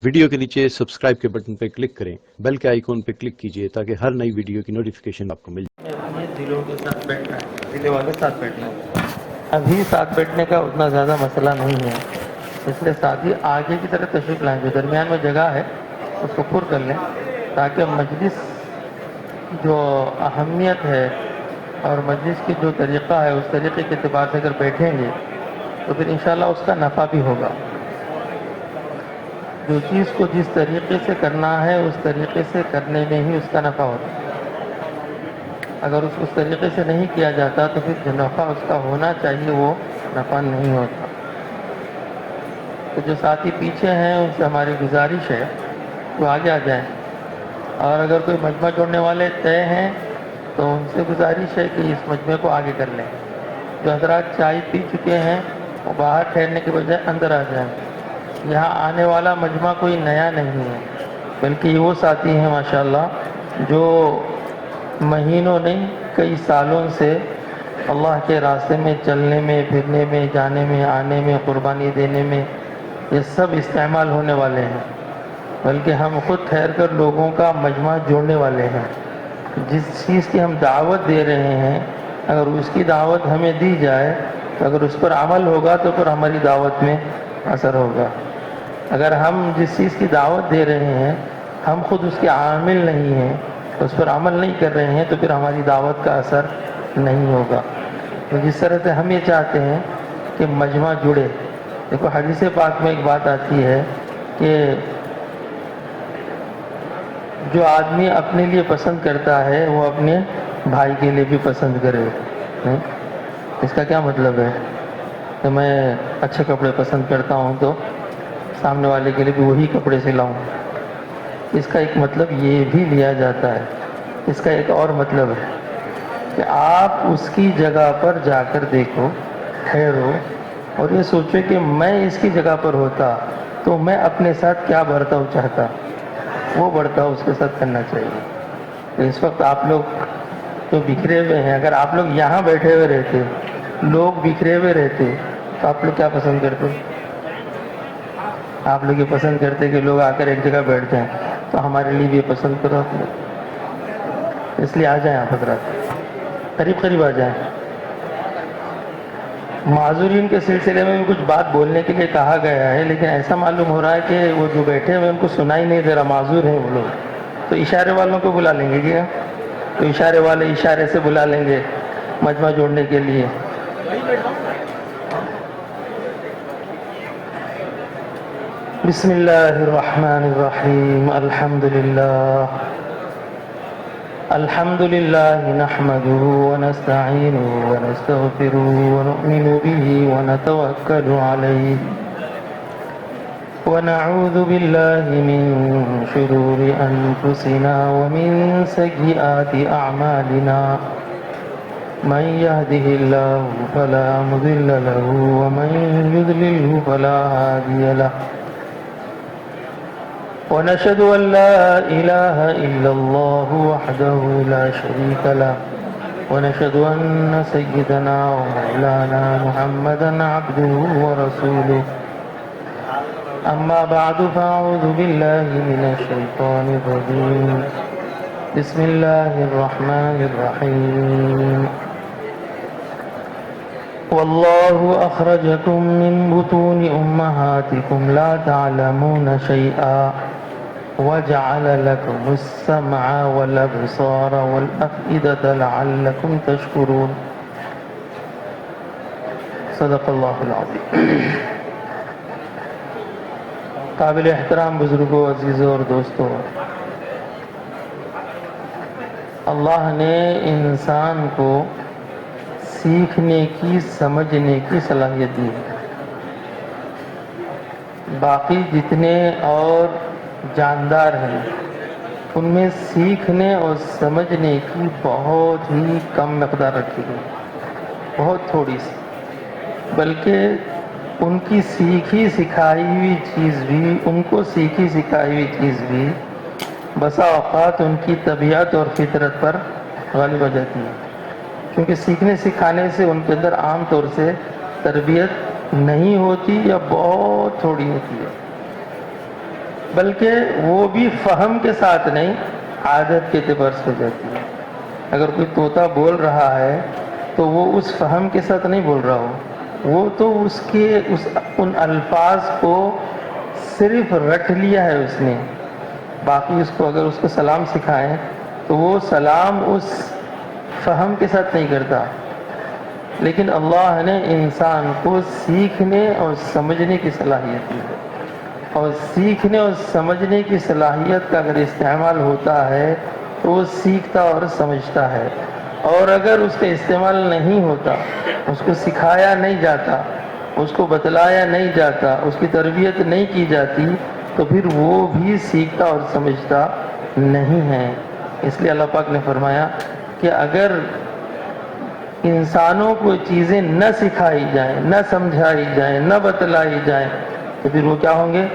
Video کے نیچے subscribe کے بٹن پہ کلک کریں، بیل کے آئیکن پہ کلک کیجئے تاکہ ہر نئی ویڈیو کی نوٹیفیکیشن آپ کو مل جائے۔ اپنے دلوں کے ساتھ بیٹھنا ہے، دلوں والے ساتھ بیٹھنا ہے۔ ابھی ساتھ بیٹھنے کا اتنا زیادہ مسئلہ نہیں ہے، اس لیے ساتھی آگے کی طرف تشریف لائیں، جو درمیان میں جگہ ہے اس کو پر کر لیں تاکہ مجلس جو اہمیت ہے اور مجلس کی جو طریقہ ہے اس طریقے کے اعتبار سے اگر بیٹھیں گے تو پھر انشاءاللہ اس کا نفع بھی ہوگا۔ جو چیز کو جس طریقے سے کرنا ہے اس طریقے سے کرنے میں ہی اس کا نفع ہوتا ہے۔ اگر اس طریقے سے نہیں کیا جاتا تو پھر جو نفع اس کا ہونا چاہیے وہ نفع نہیں ہوتا۔ تو جو ساتھی پیچھے ہیں ان سے ہماری گزارش ہے تو آگے آ جائیں، اور اگر کوئی مجمع جوڑنے والے طے ہیں تو ان سے گزارش ہے کہ اس مجمع کو آگے کر لیں۔ جو حضرات چائے پی چکے ہیں وہ باہر ٹھہرنے کے بجائے اندر آ جائیں۔ یہاں آنے والا مجمع کوئی نیا نہیں ہے، بلکہ یہ وہ ساتھی ہیں ماشاءاللہ جو مہینوں نہیں کئی سالوں سے اللہ کے راستے میں چلنے میں، پھرنے میں، جانے میں، آنے میں، قربانی دینے میں یہ سب استعمال ہونے والے ہیں، بلکہ ہم خود ٹھہر کر لوگوں کا مجمع جوڑنے والے ہیں۔ جس چیز کی ہم دعوت دے رہے ہیں اگر اس کی دعوت ہمیں دی جائے تو اگر اس پر عمل ہوگا تو پھر ہماری دعوت میں اثر ہوگا۔ اگر ہم جس چیز کی دعوت دے رہے ہیں ہم خود اس کے عامل نہیں ہیں، اس پر عمل نہیں کر رہے ہیں تو پھر ہماری دعوت کا اثر نہیں ہوگا۔ تو جس طرح سے ہم یہ چاہتے ہیں کہ مجمع جڑے، دیکھو حدیث پاک میں ایک بات آتی ہے کہ جو آدمی اپنے لیے پسند کرتا ہے وہ اپنے بھائی کے لیے بھی پسند کرے۔ اس کا کیا مطلب ہے کہ میں اچھے کپڑے پسند کرتا ہوں تو سامنے والے کے لیے بھی وہی کپڑے سلاؤں۔ اس کا ایک مطلب یہ بھی لیا جاتا ہے، اس کا ایک اور مطلب ہے کہ آپ اس کی جگہ پر جا کر دیکھو، ٹھہرو اور یہ سوچو کہ میں اس کی جگہ پر ہوتا تو میں اپنے ساتھ کیا برتاؤ چاہتا، وہ برتاؤ اس کے ساتھ کرنا چاہیے۔ تو اس وقت آپ لوگ جو بکھرے ہوئے ہیں، اگر آپ لوگ یہاں بیٹھے ہوئے رہتے، لوگ بکھرے ہوئے رہتے تو آپ لوگ کیا پسند کرتے؟ آپ لوگ یہ پسند کرتے کہ لوگ آ کر ایک جگہ بیٹھ جائیں، تو ہمارے لیے بھی یہ پسند کرو آپ لوگ۔ اس لیے آ جائیں آپ حضرات، قریب قریب آ جائیں۔ معذورین کے سلسلے میں بھی کچھ بات بولنے کے لیے کہا گیا ہے، لیکن ایسا معلوم ہو رہا ہے کہ وہ جو بیٹھے ہوئے ان کو سنائی نہیں دے رہا، معذور ہیں وہ لوگ، تو اشارے والوں کو بلا لیں گے کیا؟ تو اشارے والے اشارے سے بلا لیں گے مجمع جوڑنے کے لیے۔ بسم اللہ الرحمن الرحیم، الحمد للہ نحمده ونستعینه ونستغفره ونؤمن به ونتوکل علیہ ونعوذ باللہ من شرور انفسنا ومن سیئات اعمالنا، من يهده الله فلا مضل له ومن يضلله فلا هادي له، ونشهد أن لا إله إلا الله وحده لا شريك له، ونشهد أن سيدنا ومولانا محمدا عبده ورسوله، أما بعد فأعوذ بالله من الشيطان الرجيم، بسم الله الرحمن الرحيم، والله أخرجكم من بطون أمهاتكم لا تعلمون شيئا وجعل لكم السمع والأبصار والأفئدة لعلكم تشكرون، صدق اللہ العظیم۔ قابل احترام بزرگوں، عزیزوں اور دوستوں، اللہ نے انسان کو سیکھنے کی، سمجھنے کی صلاحیت دی ہے۔ باقی جتنے اور جاندار ہیں ان میں سیکھنے اور سمجھنے کی بہت ہی کم مقدار رکھی گئی، بہت تھوڑی سی، بلکہ ان کی سیکھی سکھائی ہوئی چیز بھی، ان کو سیکھی سکھائی ہوئی چیز بھی بسا اوقات ان کی طبیعت اور فطرت پر غالب آ جاتی ہے، کیونکہ سیکھنے سکھانے سے ان کے اندر عام طور سے تربیت نہیں ہوتی یا بہت تھوڑی ہوتی ہے۔ بلکہ وہ بھی فہم کے ساتھ نہیں، عادت کے اعتبار سے ہو جاتی ہے۔ اگر کوئی طوطا بول رہا ہے تو وہ اس فہم کے ساتھ نہیں بول رہا ہو، وہ تو ان الفاظ کو صرف رٹ لیا ہے اس نے، باقی اس کو اگر اس کو سلام سکھائیں تو وہ سلام اس فہم کے ساتھ نہیں کرتا۔ لیکن اللہ نے انسان کو سیکھنے اور سمجھنے کی صلاحیت دی ہے، اور سیکھنے اور سمجھنے کی صلاحیت کا اگر استعمال ہوتا ہے تو وہ سیکھتا اور سمجھتا ہے، اور اگر اس کا استعمال نہیں ہوتا، اس کو سکھایا نہیں جاتا، اس کو بتلایا نہیں جاتا، اس کی تربیت نہیں کی جاتی، تو پھر وہ بھی سیکھتا اور سمجھتا نہیں ہے۔ اس لیے اللہ پاک نے فرمایا کہ اگر انسانوں کو چیزیں نہ سکھائی جائیں، نہ سمجھائی جائیں، نہ بتلائی جائیں، تو پھر وہ کیا ہوں گے؟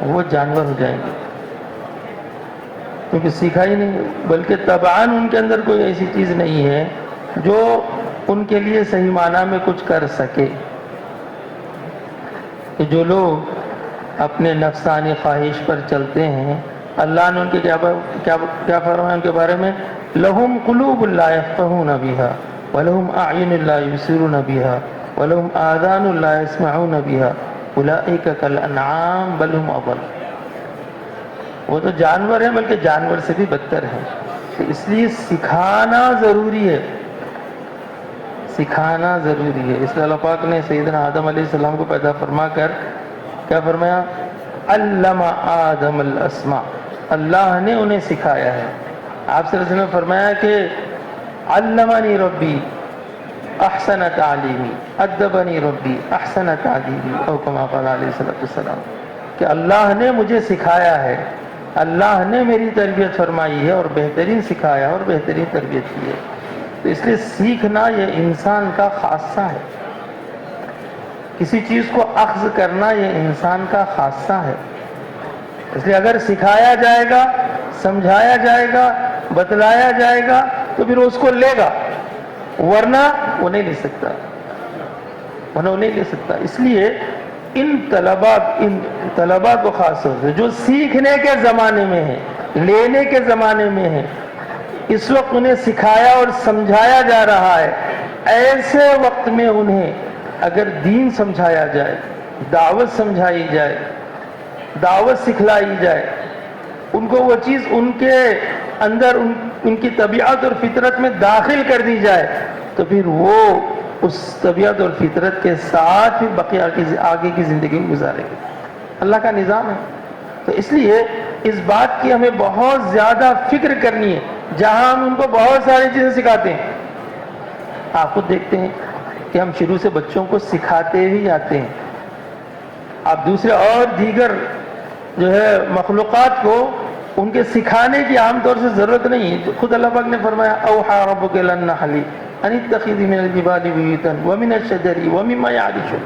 وہ جانور ہو جائیں گے، کیونکہ سیکھا ہی نہیں، بلکہ طبعاً ان کے اندر کوئی ایسی چیز نہیں ہے جو ان کے لیے صحیح معنی میں کچھ کر سکے۔ کہ جو لوگ اپنے نفسانی خواہش پر چلتے ہیں، اللہ نے ان کے کیا فرمایا ان کے بارے میں؟ لہم قلوب لا یفقہون بہا ولہم اعین لا یبصرون بہا ولہم آذان لا یسمعون بہا اولئک کالانعام بل ہم اضل۔ وہ تو جانور ہیں، بلکہ جانور سے بھی بدتر ہیں۔ تو اس لیے سکھانا ضروری ہے، سکھانا ضروری ہے۔ اس لیے اللہ پاک نے سیدنا آدم علیہ السلام کو پیدا فرما کر کیا فرمایا؟ علم آدم الاسماء، اللہ نے انہیں سکھایا ہے۔ آپ صلی اللہ علیہ وسلم نے فرمایا کہ علمنی ربی احسن تعلیمی ادبنی ربی احسن تعلیمی، او کما قال علیہ السلام، کہ اللہ نے مجھے سکھایا ہے، اللہ نے میری تربیت فرمائی ہے اور بہترین سکھایا اور بہترین تربیت کی ہے۔ تو اس لیے سیکھنا یہ انسان کا خاصہ ہے، کسی چیز کو اخذ کرنا یہ انسان کا خاصہ ہے۔ اس لیے اگر سکھایا جائے گا، سمجھایا جائے گا، بتلایا جائے گا تو پھر اس کو لے گا، ورنہ وہ نہیں لے سکتا، ورنہ وہ نہیں لے سکتا۔ اس لیے ان طلباء کو خاص طور سے جو سیکھنے کے زمانے میں ہیں، لینے کے زمانے میں ہیں، اس وقت انہیں سکھایا اور سمجھایا جا رہا ہے، ایسے وقت میں انہیں اگر دین سمجھایا جائے، دعوت سمجھائی جائے، دعوت سکھلائی جائے، ان کو وہ چیز ان کے اندر ان کی طبیعت اور فطرت میں داخل کر دی جائے، تو پھر وہ اس طبیعت اور فطرت کے ساتھ پھر بقیہ آگے کی زندگی گزارے گے۔ اللہ کا نظام ہے۔ تو اس لیے اس بات کی ہمیں بہت زیادہ فکر کرنی ہے۔ جہاں ہم ان کو بہت ساری چیزیں سکھاتے ہیں، آپ خود دیکھتے ہیں کہ ہم شروع سے بچوں کو سکھاتے ہی آتے ہیں، آپ دوسرے اور دیگر جو ہے مخلوقات کو ان کے سکھانے کی عام طور سے ضرورت نہیں ہے۔ خود اللہ پاک نے فرمایا اوحى ربك الى النحل ان اتخذي من الجبال بيوتا ومن الشجر ومما يعرشون،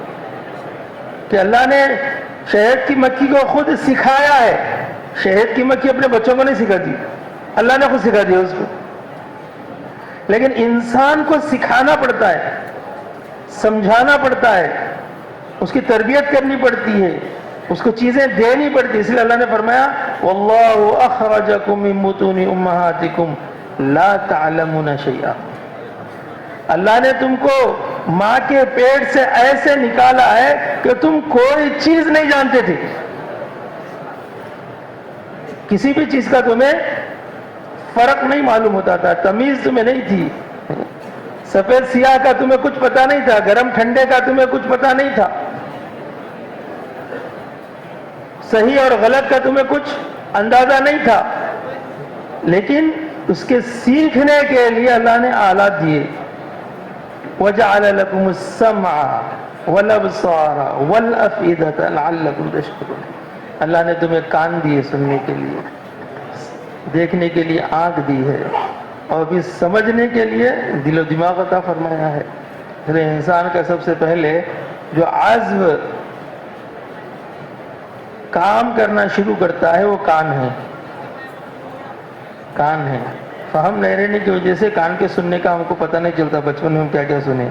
کہ اللہ نے شہد کی مکھی کو خود سکھایا ہے۔ شہد کی مکھی اپنے بچوں کو نہیں سکھاتی، اللہ نے خود سکھا دیا اس کو، لیکن انسان کو سکھانا پڑتا ہے، سمجھانا پڑتا ہے، اس کی تربیت کرنی پڑتی ہے، اس کو چیزیں دینی پڑتی ہے۔ اس لیے اللہ نے فرمایا واللہ اخرجکم من بطون امہاتکم لا تعلمون شیئا، اللہ نے تم کو ماں کے پیٹ سے ایسے نکالا ہے کہ تم کوئی چیز نہیں جانتے تھے، کسی بھی چیز کا تمہیں فرق نہیں معلوم ہوتا تھا، تمیز تمہیں نہیں تھی، سفید سیاہ کا تمہیں کچھ پتا نہیں تھا، گرم ٹھنڈے کا تمہیں کچھ پتا نہیں تھا، صحیح اور غلط کا تمہیں کچھ اندازہ نہیں تھا، لیکن اس کے سیکھنے کے لیے اللہ نے آلات دیے۔ وَجَعَلَ لَكُمُ السَّمْعَ وَالْأَبْصَارَ وَالْأَفْئِدَةَ لَعَلَّكُمْ تَشْكُرُونَ، اللہ نے تمہیں کان دیے سننے کے لیے، دیکھنے کے لیے آنکھ دی ہے، اور بھی سمجھنے کے لیے دل و دماغ عطا فرمایا ہے۔ پھر انسان کا سب سے پہلے جو عزم کام کرنا شروع کرتا ہے وہ کان ہے، کان ہے۔ فہم نہیں رہنے کی وجہ سے کان کے سننے کا ہم کو پتہ نہیں چلتا بچپن میں ہم کیا کیا سنے،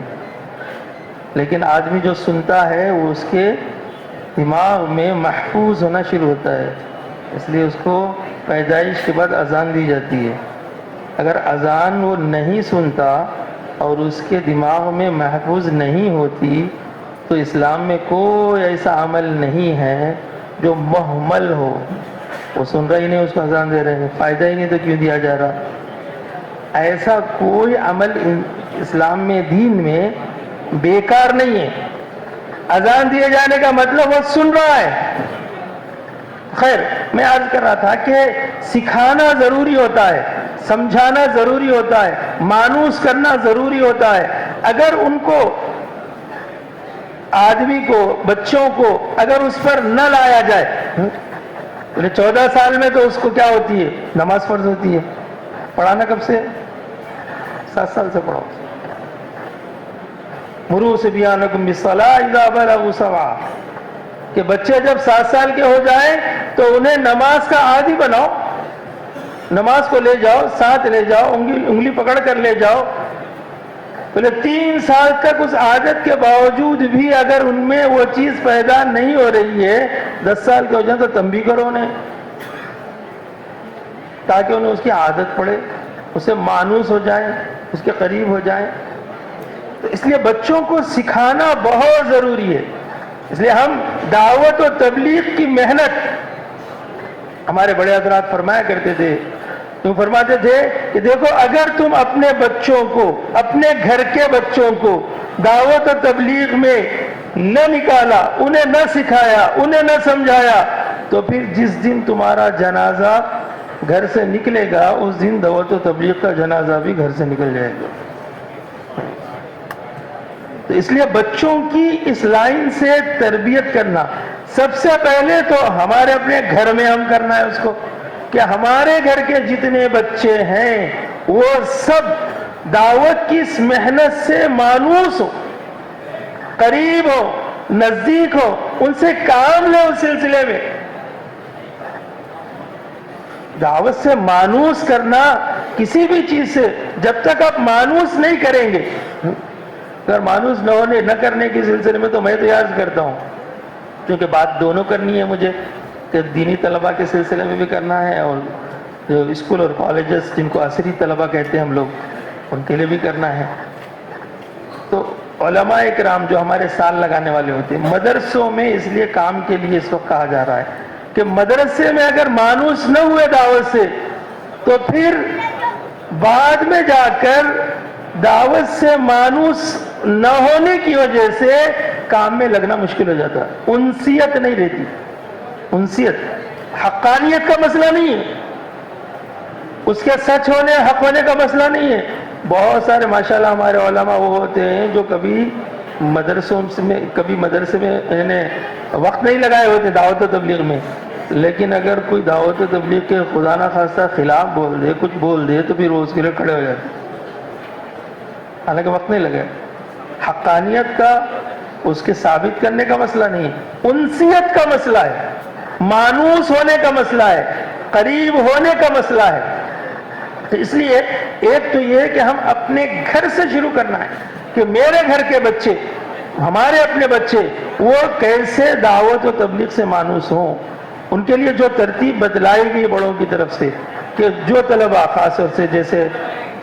لیکن آدمی جو سنتا ہے وہ اس کے دماغ میں محفوظ ہونا شروع ہوتا ہے، اس لیے اس کو پیدائش کے بعد اذان دی جاتی ہے۔ اگر اذان وہ نہیں سنتا اور اس کے دماغ میں محفوظ نہیں ہوتی تو اسلام میں کوئی ایسا عمل نہیں ہے جو مہمل ہو۔ وہ سن رہا ہی نہیں، اس کو اذان دے رہے ہیں، فائدہ ہی نہیں تو کیوں دیا جا رہا؟ ایسا کوئی عمل اسلام میں، دین میں بیکار نہیں ہے۔ اذان دیے جانے کا مطلب وہ سن رہا ہے۔ خیر، میں عرض کر رہا تھا کہ سکھانا ضروری ہوتا ہے، سمجھانا ضروری ہوتا ہے، مانوس کرنا ضروری ہوتا ہے۔ اگر ان کو، آدمی کو، بچوں کو اگر اس پر نہ لایا جائے، 14 سال میں تو اس کو کیا ہوتی ہے؟ نماز فرض ہوتی ہے۔ پڑھانا کب سے؟ 7 سال سے پڑھاؤ۔ مروا صبیانکم بالصلاۃ اذا بلغوا سبعا، کہ بچے جب 7 سال کے ہو جائیں تو انہیں نماز کا عادی بناؤ، نماز کو لے جاؤ، ساتھ لے جاؤ، انگلی پکڑ کر لے جاؤ۔ بولے 3 سال تک اس عادت کے باوجود بھی اگر ان میں وہ چیز پیدا نہیں ہو رہی ہے، 10 سال کے ہو جائیں تو تنبیہ کرو انہیں، تاکہ انہیں اس کی عادت پڑے، اسے مانوس ہو جائیں، اس کے قریب ہو جائیں۔ تو اس لیے بچوں کو سکھانا بہت ضروری ہے۔ اس لیے ہم دعوت و تبلیغ کی محنت، ہمارے بڑے حضرات فرمایا کرتے تھے، تو فرماتے تھے کہ دیکھو، اگر تم اپنے بچوں کو، اپنے گھر کے بچوں کو دعوت و تبلیغ میں نہ نکالا، انہیں نہ سکھایا، انہیں نہ سمجھایا، تو پھر جس دن تمہارا جنازہ گھر سے نکلے گا اس دن دعوت و تبلیغ کا جنازہ بھی گھر سے نکل جائے گا۔ تو اس لیے بچوں کی اس لائن سے تربیت کرنا سب سے پہلے تو ہمارے اپنے گھر میں ہم کرنا ہے اس کو، کہ ہمارے گھر کے جتنے بچے ہیں وہ سب دعوت کی اس محنت سے مانوس ہو، قریب ہو، نزدیک ہو، ان سے کام لے اس سلسلے میں۔ دعوت سے مانوس کرنا کسی بھی چیز سے، جب تک آپ مانوس نہیں کریں گے، اگر مانوس نہ کرنے کے سلسلے میں تو میں تو یاد کرتا ہوں، کیونکہ بات دونوں کرنی ہے مجھے، کہ دینی طلبہ کے سلسلے میں بھی کرنا ہے اور اسکول اور کالجز جن کو عصری طلبہ کہتے ہیں ہم لوگ، ان کے لیے بھی کرنا ہے۔ تو علماء اکرام جو ہمارے سال لگانے والے ہوتے ہیں مدرسوں میں، اس لیے کام کے لیے اس وقت کہا جا رہا ہے کہ مدرسے میں اگر مانوس نہ ہوئے دعوت سے تو پھر بعد میں جا کر دعوت سے مانوس نہ ہونے کی وجہ سے کام میں لگنا مشکل ہو جاتا، انسیت نہیں رہتی۔ انسیت، حقانیت کا مسئلہ نہیں ہے، اس کے سچ ہونے، حق ہونے کا مسئلہ نہیں ہے۔ بہت سارے ماشاءاللہ ہمارے علماء وہ ہوتے ہیں جو کبھی مدرسے میں وقت نہیں لگائے ہوتے دعوت و تبلیغ میں، لیکن اگر کوئی دعوت و تبلیغ کے خدا نہ خواستہ خلاف بول دے، کچھ بول دے، تو پھر وہ اس کے لیے کھڑے ہو جاتے، حالانکہ وقت نہیں لگا۔ حقانیت کا، اس کے ثابت کرنے کا مسئلہ نہیں ہے، انسیت کا مسئلہ ہے، مانوس ہونے کا مسئلہ ہے، قریب ہونے کا مسئلہ ہے۔ تو اس لیے ایک تو یہ ہے کہ ہم اپنے گھر سے شروع کرنا ہے کہ میرے گھر کے بچے، ہمارے اپنے بچے، وہ کیسے دعوت و تبلیغ سے مانوس ہوں۔ ان کے لیے جو ترتیب بتلائی گئی بڑوں کی طرف سے، کہ جو طلباء خاص طور سے، جیسے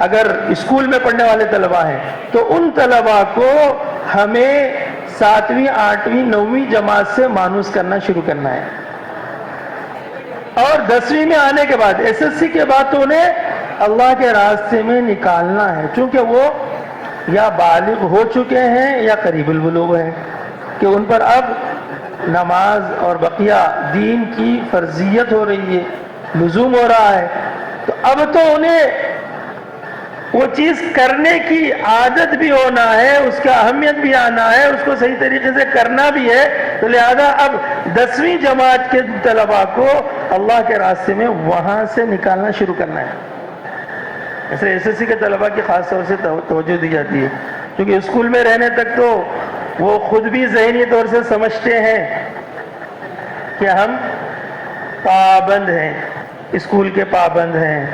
اگر اسکول میں پڑھنے والے طلباء ہیں تو ان طلباء کو ہمیں 7ویں 8ویں 9ویں جماعت سے مانوس کرنا شروع کرنا ہے، اور 10ویں میں آنے کے بعد، SSC کے بعد تو انہیں اللہ کے راستے میں نکالنا ہے، چونکہ وہ یا بالغ ہو چکے ہیں یا قریب البلوغ ہیں، کہ ان پر اب نماز اور بقیہ دین کی فرضیت ہو رہی ہے، لزوم ہو رہا ہے، تو اب تو انہیں وہ چیز کرنے کی عادت بھی ہونا ہے، اس کا اہمیت بھی آنا ہے، اس کو صحیح طریقے سے کرنا بھی ہے۔ تو لہذا اب 10ویں جماعت کے طلباء کو اللہ کے راستے میں وہاں سے نکالنا شروع کرنا ہے۔ ایسے SSC کے طلباء کی خاص طور سے توجہ دی جاتی ہے، کیونکہ اسکول میں رہنے تک تو وہ خود بھی ذہنی طور سے سمجھتے ہیں کہ ہم پابند ہیں، اسکول کے پابند ہیں،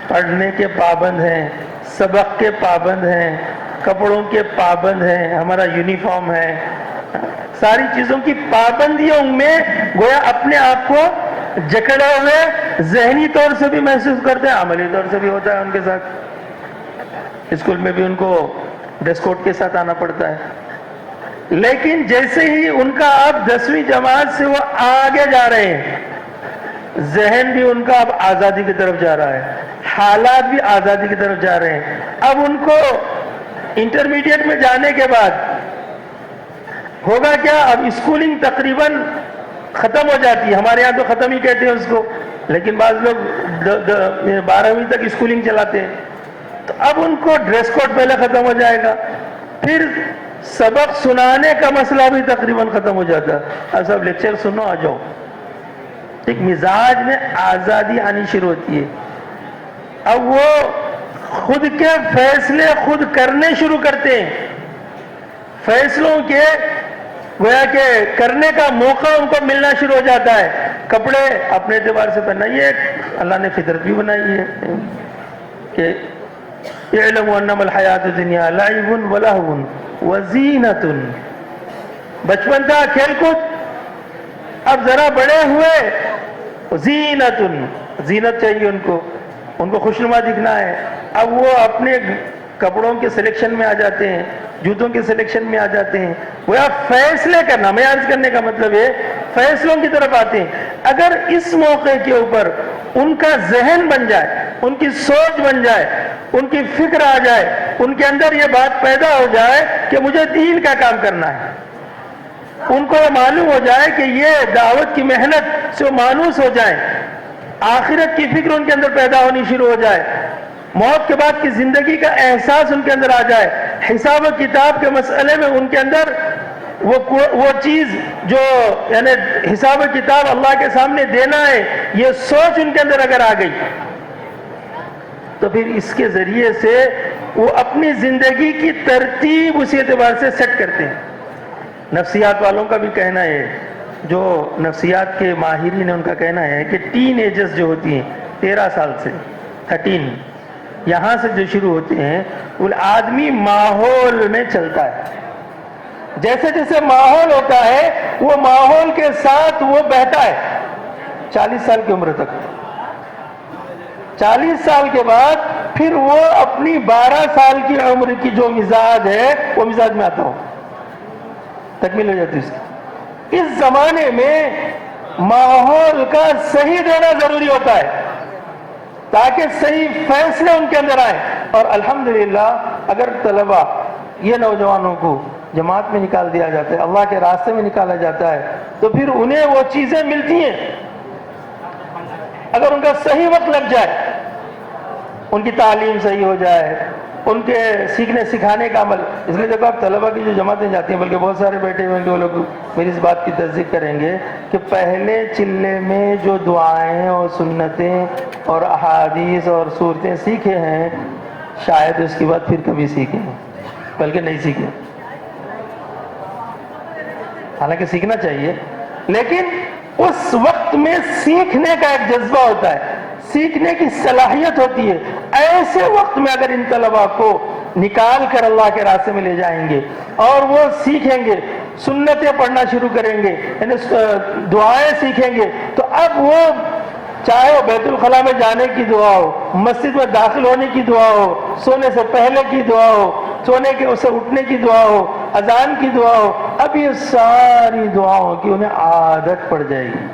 پڑھنے کے پابند ہیں، سبق کے پابند ہیں، کپڑوں کے پابند ہیں، ہمارا یونیفارم ہے، ساری چیزوں کی پابندیوں میں گویا اپنے آپ کو جکڑے ہوئے ذہنی طور سے بھی محسوس کرتے ہیں، عملی طور سے بھی ہوتا ہے ان کے ساتھ۔ اسکول میں بھی ان کو ڈریس کوڈ کے ساتھ آنا پڑتا ہے، لیکن جیسے ہی ان کا اب 10ویں جماعت سے وہ آگے جا رہے ہیں، ذہن بھی ان کا اب آزادی کی طرف جا رہا ہے، حالات بھی آزادی کی طرف جا رہے ہیں۔ اب ان کو انٹرمیڈیٹ میں جانے کے بعد ہوگا کیا؟ اب اسکولنگ تقریباً ختم ہو جاتی ہے، ہمارے یہاں تو ختم ہی کہتے ہیں اس کو، لیکن بعض لوگ 12ویں تک اسکولنگ چلاتے ہیں۔ تو اب ان کو ڈریس کوڈ پہلے ختم ہو جائے گا، پھر سبق سنانے کا مسئلہ بھی تقریباً ختم ہو جاتا ہے۔ اب سب لیکچر سنو، آ جاؤ۔ ایک مزاج میں آزادی آنی شروع ہوتی ہے، اب وہ خود کے فیصلے خود کرنے شروع کرتے ہیں، فیصلوں کے گویا کہ کرنے کا موقع ان کو ملنا شروع ہو جاتا ہے۔ کپڑے اپنے اعتبار سے پہننا، یہ اللہ نے فطرت بھی بنائی ہے کہ اعلموا انما الحیات الدنیا لعب ولہو وزینۃ۔ بچپن تھا کھیل کود، اب ذرا بڑے ہوئے زینۃ، زینت چاہیے ان کو خوشنما دکھنا ہے۔ اب وہ اپنے کپڑوں کے سلیکشن میں آ جاتے ہیں، جوتوں کے سلیکشن میں آ جاتے ہیں، وہ فیصلے کرنا، میں عرض کرنے کا مطلب ہے فیصلوں کی طرف آتے ہیں۔ اگر اس موقع کے اوپر ان کا ذہن بن جائے، ان کی سوچ بن جائے، ان کی فکر آ جائے، ان کے اندر یہ بات پیدا ہو جائے کہ مجھے دین کا کام کرنا ہے، ان کو یہ معلوم ہو جائے کہ یہ دعوت کی محنت سے مانوس ہو جائیں، آخرت کی فکر ان کے اندر پیدا ہونی شروع ہو جائے، موت کے بعد کی زندگی کا احساس ان کے اندر آ جائے، حساب و کتاب کے مسئلے میں ان کے اندر وہ چیز جو یعنی حساب و کتاب اللہ کے سامنے دینا ہے، یہ سوچ ان کے اندر اگر آ گئی تو پھر اس کے ذریعے سے وہ اپنی زندگی کی ترتیب اسی اعتبار سے سیٹ کرتے ہیں۔ نفسیات والوں کا بھی کہنا ہے، جو نفسیات کے ماہرین ہیں ان کا کہنا ہے کہ ٹین ایجز جو ہوتی ہیں 13 سال سے 13 یہاں سے جو شروع ہوتے ہیں، وہ آدمی ماحول میں چلتا ہے، جیسے جیسے ماحول ہوتا ہے وہ ماحول کے ساتھ وہ بہتا ہے 40 سال کی عمر تک۔ 40 سال کے بعد پھر وہ اپنی 12 سال کی عمر کی جو مزاج ہے وہ مزاج میں آتا ہو، تکمیل ہو جاتی ہے اس کی۔ اس زمانے میں ماحول کا صحیح دینا ضروری ہوتا ہے تاکہ صحیح فیصلے ان کے اندر آئیں۔ اور الحمدللہ اگر طلبہ یہ نوجوانوں کو جماعت میں نکال دیا جاتا ہے، اللہ کے راستے میں نکالا جاتا ہے، تو پھر انہیں وہ چیزیں ملتی ہیں۔ اگر ان کا صحیح وقت لگ جائے، ان کی تعلیم صحیح ہو جائے، ان کے سیکھنے سکھانے کا عمل، اس لیے دیکھو آپ طلبہ کی جو جماعتیں جاتی ہیں، بلکہ بہت سارے بیٹھے ہوئے ہیں کہ وہ لوگ میری اس بات کی تصدیق کریں گے کہ پہلے چلے میں جو دعائیں اور سنتیں اور احادیث اور صورتیں سیکھے ہیں، شاید اس کے بعد پھر کبھی سیکھیں، بلکہ نہیں سیکھیں۔ حالانکہ سیکھنا چاہیے، لیکن اس وقت میں سیکھنے کا ایک جذبہ ہوتا ہے، سیکھنے کی صلاحیت ہوتی ہے۔ ایسے وقت میں اگر ان طلباء کو نکال کر اللہ کے راستے میں لے جائیں گے اور وہ سیکھیں گے، سنتیں پڑھنا شروع کریں گے، یعنی دعائیں سیکھیں گے، تو اب وہ چاہے وہ بیت الخلاء میں جانے کی دعا ہو، مسجد میں داخل ہونے کی دعا ہو، سونے سے پہلے کی دعا ہو، سونے کے اسے اٹھنے کی دعا ہو، اذان کی دعا ہو، اب یہ ساری دعاؤں کی انہیں عادت پڑ جائے گی۔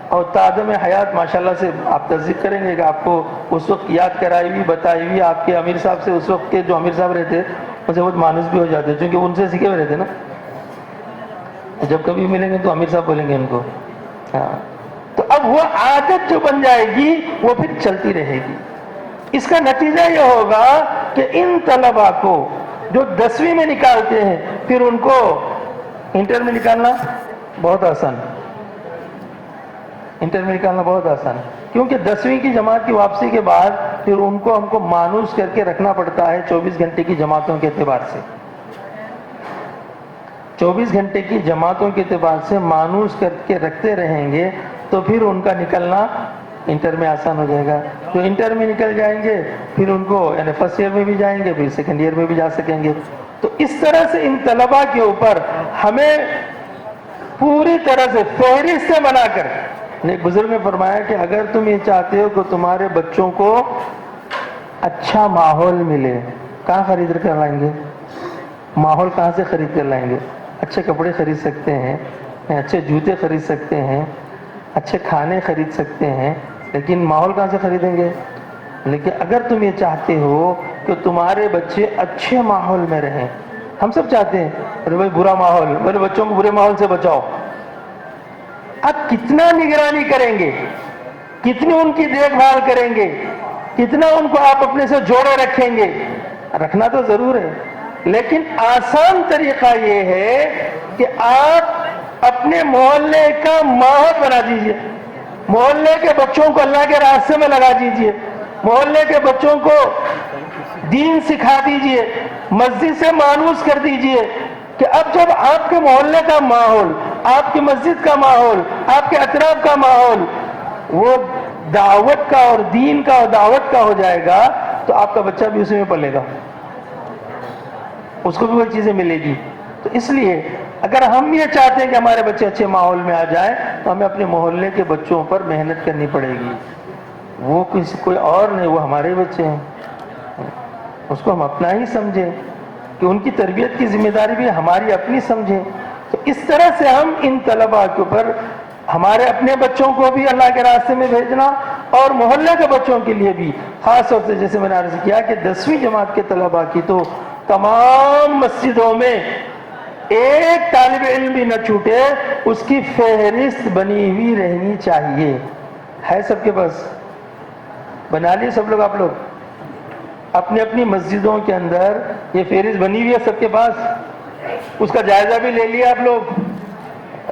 اور تعدم حیات ماشاءاللہ سے آپ تصدیق کریں گے کہ آپ کو اس وقت یاد کرائی ہوئی، بتائی ہوئی آپ کے امیر صاحب سے، اس وقت کے جو امیر صاحب رہتے ان سے بہت مانوس بھی ہو جاتے ہیں، چونکہ ان سے سیکھے ہوئے رہتے نا، جب کبھی ملیں گے تو امیر صاحب بولیں گے ان کو۔ ہاں، تو اب وہ عادت جو بن جائے گی وہ پھر چلتی رہے گی۔ اس کا نتیجہ یہ ہوگا کہ ان طلباء کو جو 10ویں میں نکالتے ہیں، پھر ان کو انٹر میں نکالنا بہت آسان ہے، انٹر میں نکالنا بہت آسان ہے، کیونکہ 10ویں کی جماعت کی واپسی کے بعد پھر ان کو ہم کو مانوس کر کے رکھنا پڑتا ہے 24 گھنٹے کی جماعتوں کے اعتبار سے۔ 24 گھنٹے کی جماعتوں کے اعتبار سے مانوس کر کے رکھتے رہیں گے تو پھر ان کا نکلنا انٹر میں آسان ہو جائے گا۔ جو انٹر میں نکل جائیں گے پھر ان کو یعنی فرسٹ ایئر میں بھی جائیں گے، پھر سیکنڈ ایئر میں بھی جا سکیں گے۔ تو اس طرح سے ان طلباء کے اوپر ہمیں پوری طرح سے فہرست سے بنا کر، ایک بزرگ نے فرمایا کہ اگر تم یہ چاہتے ہو کہ تمہارے بچوں کو اچھا ماحول ملے، کہاں خرید کر لائیں گے؟ ماحول کہاں سے خرید کر لائیں گے؟ اچھے کپڑے خرید سکتے ہیں، اچھے جوتے خرید سکتے ہیں، اچھے کھانے خرید سکتے ہیں، لیکن ماحول کہاں سے خریدیں گے؟ لیکن اگر تم یہ چاہتے ہو کہ تمہارے بچے اچھے ماحول میں رہیں، ہم سب چاہتے ہیں ارے بھائی برا ماحول، میرے بچوں کو برے ماحول سے بچاؤ، اب کتنا نگرانی کریں گے، کتنی ان کی دیکھ بھال کریں گے، کتنا ان کو آپ اپنے سے جوڑے رکھیں گے؟ رکھنا تو ضرور ہے، لیکن آسان طریقہ یہ ہے کہ آپ اپنے محلے کا ماحول بنا دیجئے، محلے کے بچوں کو اللہ کے راستے میں لگا دیجئے، محلے کے بچوں کو دین سکھا دیجئے، مسجد سے مانوس کر دیجئے کہ اب جب آپ کے محلے کا ماحول، آپ کی مسجد کا ماحول، آپ کے اطراف کا ماحول وہ دعوت کا اور دین کا اور دعوت کا ہو جائے گا تو آپ کا بچہ بھی اسی میں پلے گا، اس کو بھی وہ چیزیں ملے گی۔ تو اس لیے اگر ہم یہ چاہتے ہیں کہ ہمارے بچے اچھے ماحول میں آ جائیں تو ہمیں اپنے محلے کے بچوں پر محنت کرنی پڑے گی، وہ کوئی اور نہیں، وہ ہمارے بچے ہیں، اس کو ہم اپنا ہی سمجھیں کہ ان کی تربیت کی ذمہ داری بھی ہماری اپنی سمجھیں۔ تو اس طرح سے ہم ان طلباء کے اوپر ہمارے اپنے بچوں کو بھی اللہ کے راستے میں بھیجنا اور محلے کے بچوں کے لیے بھی، خاص طور سے جیسے میں نے عرض کیا کہ 10ویں جماعت کے طلباء کی تو تمام مسجدوں میں ایک طالب علم بھی نہ چھوٹے، اس کی فہرست بنی ہوئی رہنی چاہیے۔ ہے سب کے پاس؟ بنا لیے سب لوگ؟ آپ لوگ اپنی اپنی مسجدوں کے اندر یہ فہرست بنی ہوئی ہے سب کے پاس؟ اس کا جائزہ بھی لے لیا آپ لوگ؟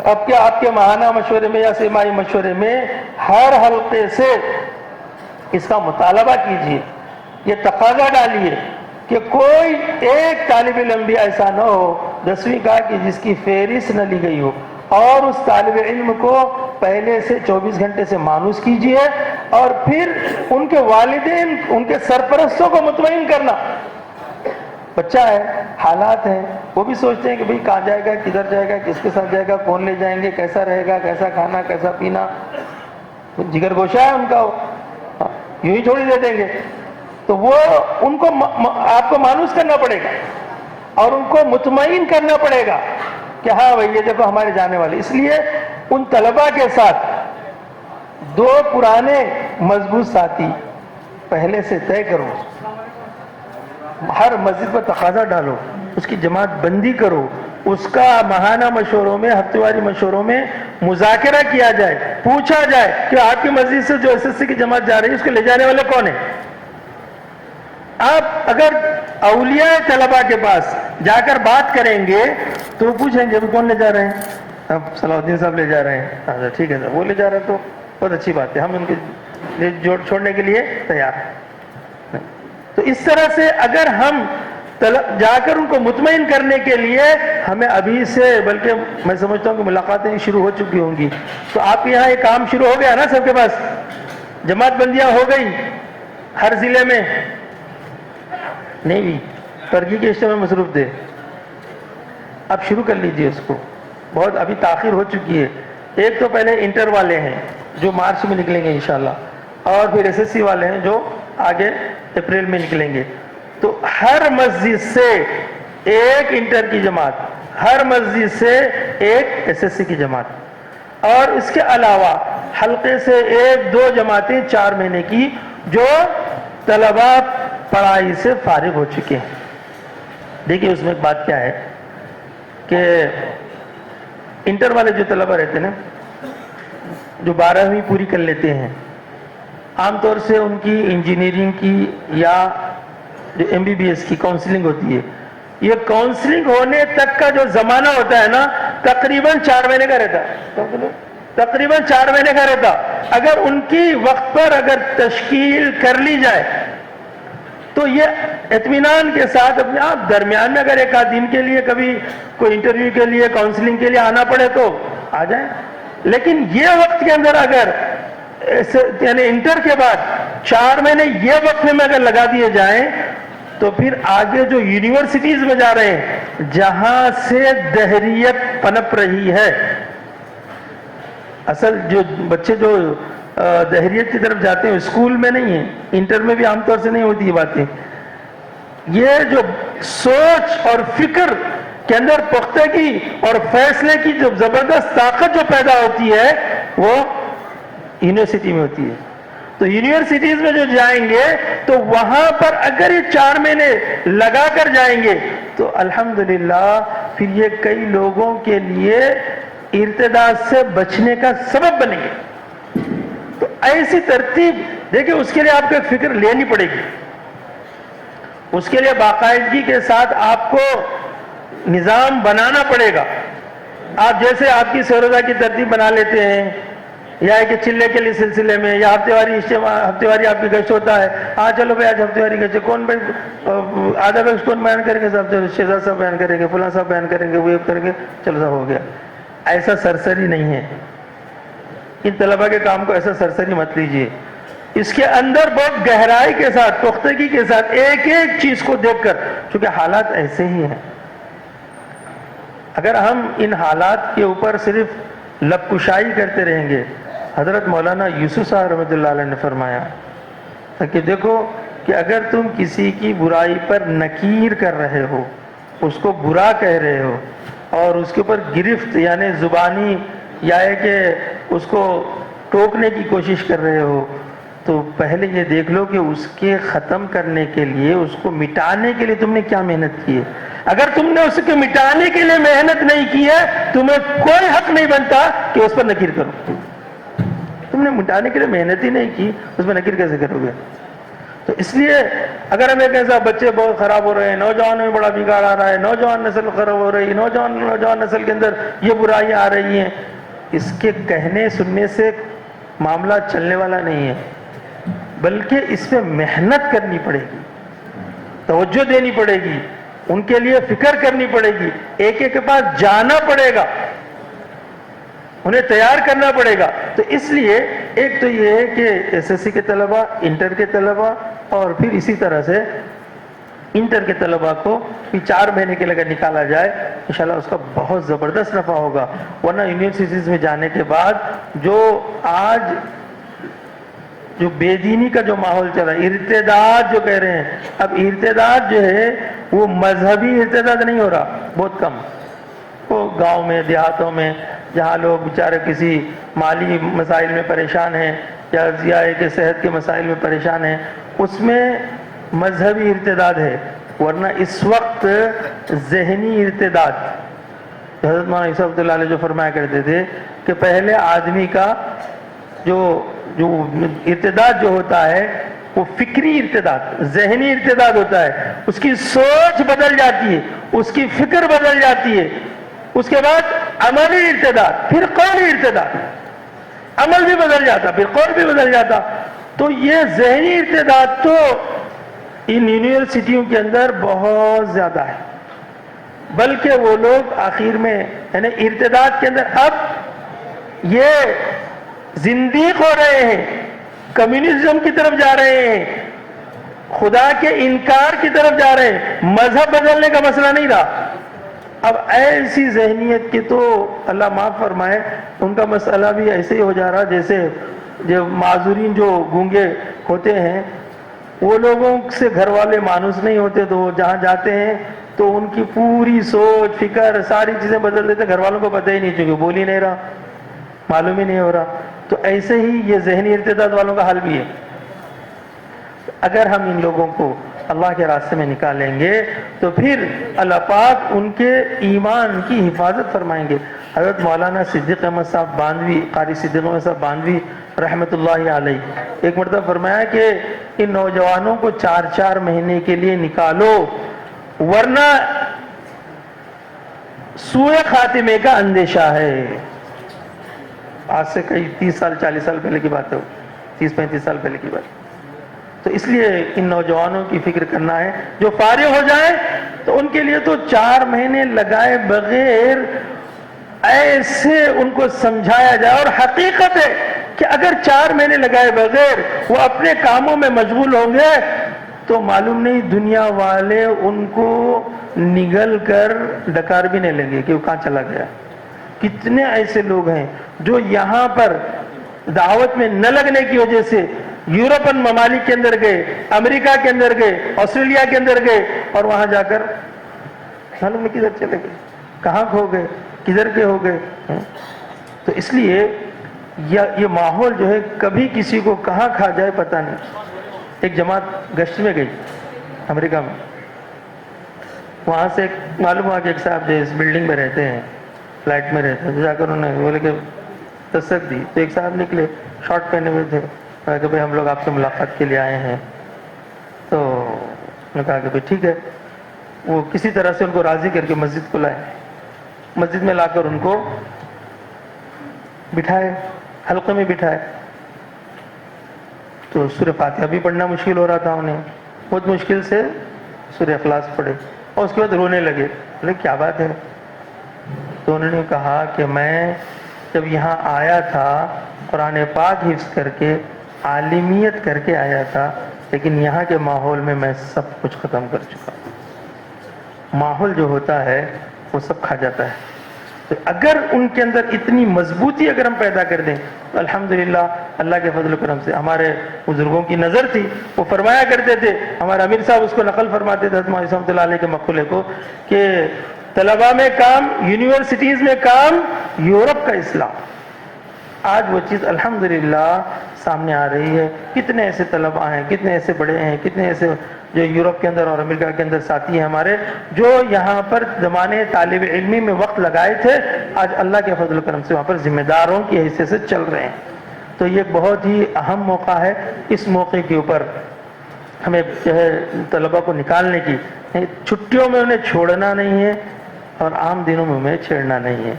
اب کیا آپ کے ماہانہ مشورے میں یا سیمائی مشورے میں ہر حلقے سے اس کا مطالبہ کیجیے، یہ تقاضا ڈالیے کہ کوئی ایک طالب علم بھی ایسا نہ ہو 10ویں کا کہ جس کی فہرست نہ لی گئی ہو، اور اس طالب علم کو پہلے سے 24 گھنٹے سے مانوس کیجیے، اور پھر ان کے والدین، ان کے سرپرستوں کو مطمئن کرنا۔ بچہ ہے، حالات ہیں، وہ بھی سوچتے ہیں کہ بھئی کہاں جائے گا، کدھر جائے گا، کس کے ساتھ جائے گا، کون لے جائیں گے، کیسا رہے گا، کیسا کھانا، کیسا پینا، جگر گوشہ ہے ان کا، یوں ہی چھوڑی دے دیں گے؟ تو وہ ان کو آپ کو مانوس کرنا پڑے گا اور ان کو مطمئن کرنا پڑے گا کہ ہاں بھئی یہ دیکھو ہمارے جانے والے۔ اس لیے ان طلباء کے ساتھ 2 پرانے مضبوط ساتھی پہلے سے طے کرو، ہر مسجد پر تقاضا ڈالو، اس کی جماعت بندی کرو، اس کا ماہانہ مشوروں میں، ہفتے واری مشوروں میں مذاکرہ کیا جائے، پوچھا جائے کہ آپ کی مسجد سے جو SSC کی جماعت جا رہی ہے اس کو لے جانے والے کون ہیں؟ آپ اگر اولیاء طلباء کے پاس جا کر بات کریں گے تو وہ پوچھیں گے کون لے جا رہے ہیں؟ اب صلاح الدین صاحب لے جا رہے ہیں، اچھا ٹھیک ہے سر، وہ لے جا رہے ہیں تو بہت اچھی بات ہے، ہم ان کے چھوڑنے کے لیے تیار ہیں۔ تو اس طرح سے اگر ہم جا کر ان کو مطمئن کرنے کے لیے ہمیں ابھی سے، بلکہ میں سمجھتا ہوں کہ ملاقاتیں شروع ہو چکی ہوں گی، تو آپ کے یہاں یہ کام شروع ہو گیا نا سب کے پاس؟ جماعت بندیاں ہو گئی ہر ضلع میں؟ نہیں بھی، ترقی کے اشتہار میں مصروف تھے، اب شروع کر لیجئے اس کو، بہت ابھی تاخیر ہو چکی ہے۔ ایک تو پہلے انٹر والے ہیں جو مارچ میں نکلیں گے انشاءاللہ، اور پھر SSC والے ہیں جو آگے اپریل میں نکلیں گے۔ تو ہر مسجد سے ایک انٹر کی جماعت، ہر مسجد سے ایک SSC کی جماعت، اور اس کے علاوہ حلقے سے 1-2 جماعتیں 4 مہینے کی جو طلباء پڑھائی سے فارغ ہو چکے ہیں۔ دیکھیے اس میں ایک بات کیا ہے کہ انٹر والے جو طلباء رہتے ہیں نا، جو 12ویں پوری کر لیتے ہیں، عام طور سے ان کی انجینئرنگ کی یا جو MBBS کی کاؤنسلنگ ہوتی ہے، یہ کاؤنسلنگ ہونے تک کا جو زمانہ ہوتا ہے نا تقریباً 4 مہینے کا رہتا ہے، تقریباً 4 مہینے کا رہتا۔ اگر ان کی وقت پر اگر تشکیل کر لی جائے تو یہ اطمینان کے ساتھ اپنے آپ درمیان میں اگر 1 آدھ دن کے لیے کبھی کوئی انٹرویو کے لیے، کاؤنسلنگ کے لیے آنا پڑے تو آ جائیں، لیکن یہ وقت کے اندر اگر یعنی انٹر کے بعد 4 مہینے یہ وقت میں اگر لگا دیے جائیں تو پھر آگے جو یونیورسٹیز میں جا رہے ہیں جہاں سے دہریت پنپ رہی ہے. اصل جو بچے جو دہریت کی طرف جاتے ہیں اسکول میں نہیں ہیں, انٹر میں بھی عام طور سے نہیں ہوتی یہ باتیں. یہ جو سوچ اور فکر کے اندر پختگی اور فیصلے کی جو زبردست طاقت جو پیدا ہوتی ہے وہ یونیورسٹی میں ہوتی ہے. تو یونیورسٹیز میں جو جائیں گے تو وہاں پر اگر یہ 4 مہینے لگا کر جائیں گے تو الحمدللہ پھر یہ کئی لوگوں کے لیے ارتداد سے بچنے کا سبب بنے گے. تو ایسی ترتیب دیکھیں, اس کے لیے آپ کو ایک فکر لینی پڑے گی, اس کے لیے باقاعدگی کے ساتھ آپ کو نظام بنانا پڑے گا. آپ جیسے آپ کی سروزہ کی ترتیب بنا لیتے ہیں یا کہ چلے کے لیے سلسلے میں یا ہفتے واری آپ کی گشت ہوتا ہے, ہاں چلو بھائی آج ہفتے واری گشت, کون بھائی آدھا گشت کون بیان کریں گے, صاحب شہزاد صاحب بیان کریں گے, فلاں صاحب بیان کریں گے, وہ کریں گے, چلو صاحب ہو گیا. ایسا سرسری نہیں ہے. ان طلبہ کے کام کو ایسا سرسری مت لیجیے. اس کے اندر بہت گہرائی کے ساتھ, پختگی کے ساتھ ایک ایک چیز کو دیکھ کر, چونکہ حالات ایسے ہی ہیں. اگر ہم ان حالات کے اوپر صرف لب کشائی کرتے رہیں گے, حضرت مولانا یوسف صاحب رحمۃ اللہ علیہ نے فرمایا کہ دیکھو کہ اگر تم کسی کی برائی پر نکیر کر رہے ہو, اس کو برا کہہ رہے ہو اور اس کے اوپر گرفت یعنی زبانی یا ہے کہ اس کو ٹوکنے کی کوشش کر رہے ہو, تو پہلے یہ دیکھ لو کہ اس کے ختم کرنے کے لیے, اس کو مٹانے کے لیے تم نے کیا محنت کی ہے. اگر تم نے اس کو مٹانے کے لیے محنت نہیں کی ہے, تمہیں کوئی حق نہیں بنتا کہ اس پر نکیر کرو. تم نے مٹانے کے لیے محنت ہی نہیں کی, اس پر نکیر کیسے کرو گے. تو اس لیے اگر ہمیں کیسا بچے بہت خراب ہو رہے ہیں, نوجوانوں میں بڑا بگاڑ آ رہا ہے, نوجوان نسل خراب ہو رہی ہے, نوجوان نسل کے اندر یہ برائیاں آ رہی ہیں, اس کے کہنے سننے سے معاملہ چلنے والا نہیں ہے, بلکہ اس پہ محنت کرنی پڑے گی, توجہ دینی پڑے گی, ان کے لیے فکر کرنی پڑے گی, ایک ایک کے پاس جانا پڑے گا, انہیں تیار کرنا پڑے گا. تو اس لیے ایک تو یہ ہے کہ ایس ایس سی کے طلبہ, انٹر کے طلبہ, اور پھر اسی طرح سے انٹر کے طلبہ کو 4 مہینے کے لگے نکالا جائے, انشاءاللہ اس کا بہت زبردست نفع ہوگا. ورنہ یونیورسٹیز میں جانے کے بعد جو آج جو بے دینی کا جو ماحول چلا, ارتداد جو کہہ رہے ہیں, اب ارتداد جو ہے وہ مذہبی ارتداد نہیں ہو رہا, بہت کم. وہ گاؤں میں, دیہاتوں میں, جہاں لوگ بیچارے کسی مالی مسائل میں پریشان ہیں یا کہ صحت کے مسائل میں پریشان ہیں, اس میں مذہبی ارتداد ہے. ورنہ اس وقت ذہنی ارتداد, حضرت مولانا یوسف رحمۃ اللہ علیہ جو فرمایا کرتے تھے کہ پہلے آدمی کا جو ارتداد جو ہوتا ہے وہ فکری ارتداد, ذہنی ارتداد ہوتا ہے. اس کی سوچ بدل جاتی ہے, اس کی فکر بدل جاتی ہے. اس کے بعد عملی ارتداد, پھر قولی ارتداد, عمل بھی بدل جاتا, پھر قول بھی بدل جاتا. تو یہ ذہنی ارتداد تو ان یونیورسٹیوں کے اندر بہت زیادہ ہے, بلکہ وہ لوگ آخر میں یعنی ارتداد کے اندر اب یہ زندیق ہو رہے ہیں, کمیونزم کی طرف جا رہے ہیں, خدا کے انکار کی طرف جا رہے ہیں. مذہب بدلنے کا مسئلہ نہیں رہا. اب ایسی ذہنیت کی تو اللہ معاف فرمائے, ان کا مسئلہ بھی ایسے ہی ہو جا رہا جیسے جو معذورین جو گونگے ہوتے ہیں, وہ لوگوں سے گھر والے مانوس نہیں ہوتے, تو وہ جہاں جاتے ہیں تو ان کی پوری سوچ فکر ساری چیزیں بدل دیتے, گھر والوں کو پتہ ہی نہیں, چونکہ بول ہی نہیں رہا, معلوم ہی نہیں ہو رہا. تو ایسے ہی یہ ذہنی ارتداد والوں کا حال بھی ہے. اگر ہم ان لوگوں کو اللہ کے راستے میں نکالیں گے تو پھر اللہ پاک ان کے ایمان کی حفاظت فرمائیں گے. حضرت مولانا صدیق احمد صاحب باندوی, قاری صدیق احمد صاحب باندوی رحمۃ اللہ علیہ ایک مرتبہ فرمایا کہ ان نوجوانوں کو 4 مہینے کے لیے نکالو, ورنہ سوء خاتمے کا اندیشہ ہے. آج سے کئی 30 سال 40 سال پہلے کی بات ہے, 30-35 سال پہلے کی بات. تو اس لیے ان نوجوانوں کی فکر کرنا ہے جو فارغ ہو جائیں, تو ان کے لیے تو 4 مہینے لگائے بغیر ایسے ان کو سمجھایا جائے. اور حقیقت ہے کہ اگر 4 مہینے لگائے بغیر وہ اپنے کاموں میں مشغول ہوں گے تو معلوم نہیں دنیا والے ان کو نگل کر ڈکار بھی نہیں لیں گے کہ وہ کہاں چلا گیا. کتنے ایسے لوگ ہیں جو یہاں پر دعوت میں نہ لگنے کی وجہ سے یورپن ممالک کے اندر گئے, امریکہ کے اندر گئے, آسٹریلیا کے اندر گئے, اور وہاں جا کر معلوم نہیں کدھر چلے گئے, کہاں کھو گئے, کدھر کے ہو گئے. تو اس لیے یہ ماحول جو ہے کبھی کسی کو کہاں کھا جائے پتہ نہیں. ایک جماعت گشت میں گئی امریکہ میں, وہاں سے معلوم ہوا کہ ایک صاحب جو اس بلڈنگ میں رہتے ہیں, فلیٹ میں رہتے ہیں, جا کر انہوں نے بولے کہ تصدیق دی. تو ایک صاحب نکلے, شارٹ پہنے ہوئے تھے, کہا کہ بھائی ہم لوگ آپ سے ملاقات کے لیے آئے ہیں. تو انہوں نے کہا کہ بھائی ٹھیک ہے. وہ کسی طرح سے ان کو راضی کر کے مسجد کو لائے, مسجد میں لا کر ان کو بٹھائے, حلقے میں بٹھائے. تو سورہ فاتحہ بھی پڑھنا مشکل ہو رہا تھا انہیں, بہت مشکل سے سورہ اخلاص پڑھے, اور اس کے بعد رونے لگے. بولے کیا بات ہے؟ تو انہوں نے کہا کہ میں جب یہاں آیا تھا قرآن پاک حفظ کر کے عالمیت کر کے آیا تھا, لیکن یہاں کے ماحول میں میں سب کچھ ختم کر چکا. ماحول جو ہوتا ہے وہ سب کھا جاتا ہے. تو اگر ان کے اندر اتنی مضبوطی اگر ہم پیدا کر دیں تو الحمدللہ اللہ کے فضل و کرم سے. ہمارے بزرگوں کی نظر تھی, وہ فرمایا کرتے تھے, ہمارے امیر صاحب اس کو نقل فرماتے تھے رحمۃ اللہ علیہ کے مقولے کو, کہ طلباء میں کام, یونیورسٹیز میں کام, یورپ کا اسلام. آج وہ چیز الحمدللہ سامنے آ رہی ہے. کتنے ایسے طلباء ہیں, کتنے ایسے بڑے ہیں, کتنے ایسے جو یورپ کے اندر اور امریکہ کے اندر ساتھی ہیں ہمارے, جو یہاں پر زمانے طالب علمی میں وقت لگائے تھے, آج اللہ کے فضل و کرم سے وہاں پر ذمہ داروں کی حیثیت سے چل رہے ہیں. تو یہ ایک بہت ہی اہم موقع ہے. اس موقع کے اوپر ہمیں جو ہے طلباء کو نکالنے کی, چھٹیوں میں انہیں چھوڑنا نہیں ہے اور عام دنوں میں انہیں چھیڑنا نہیں ہے,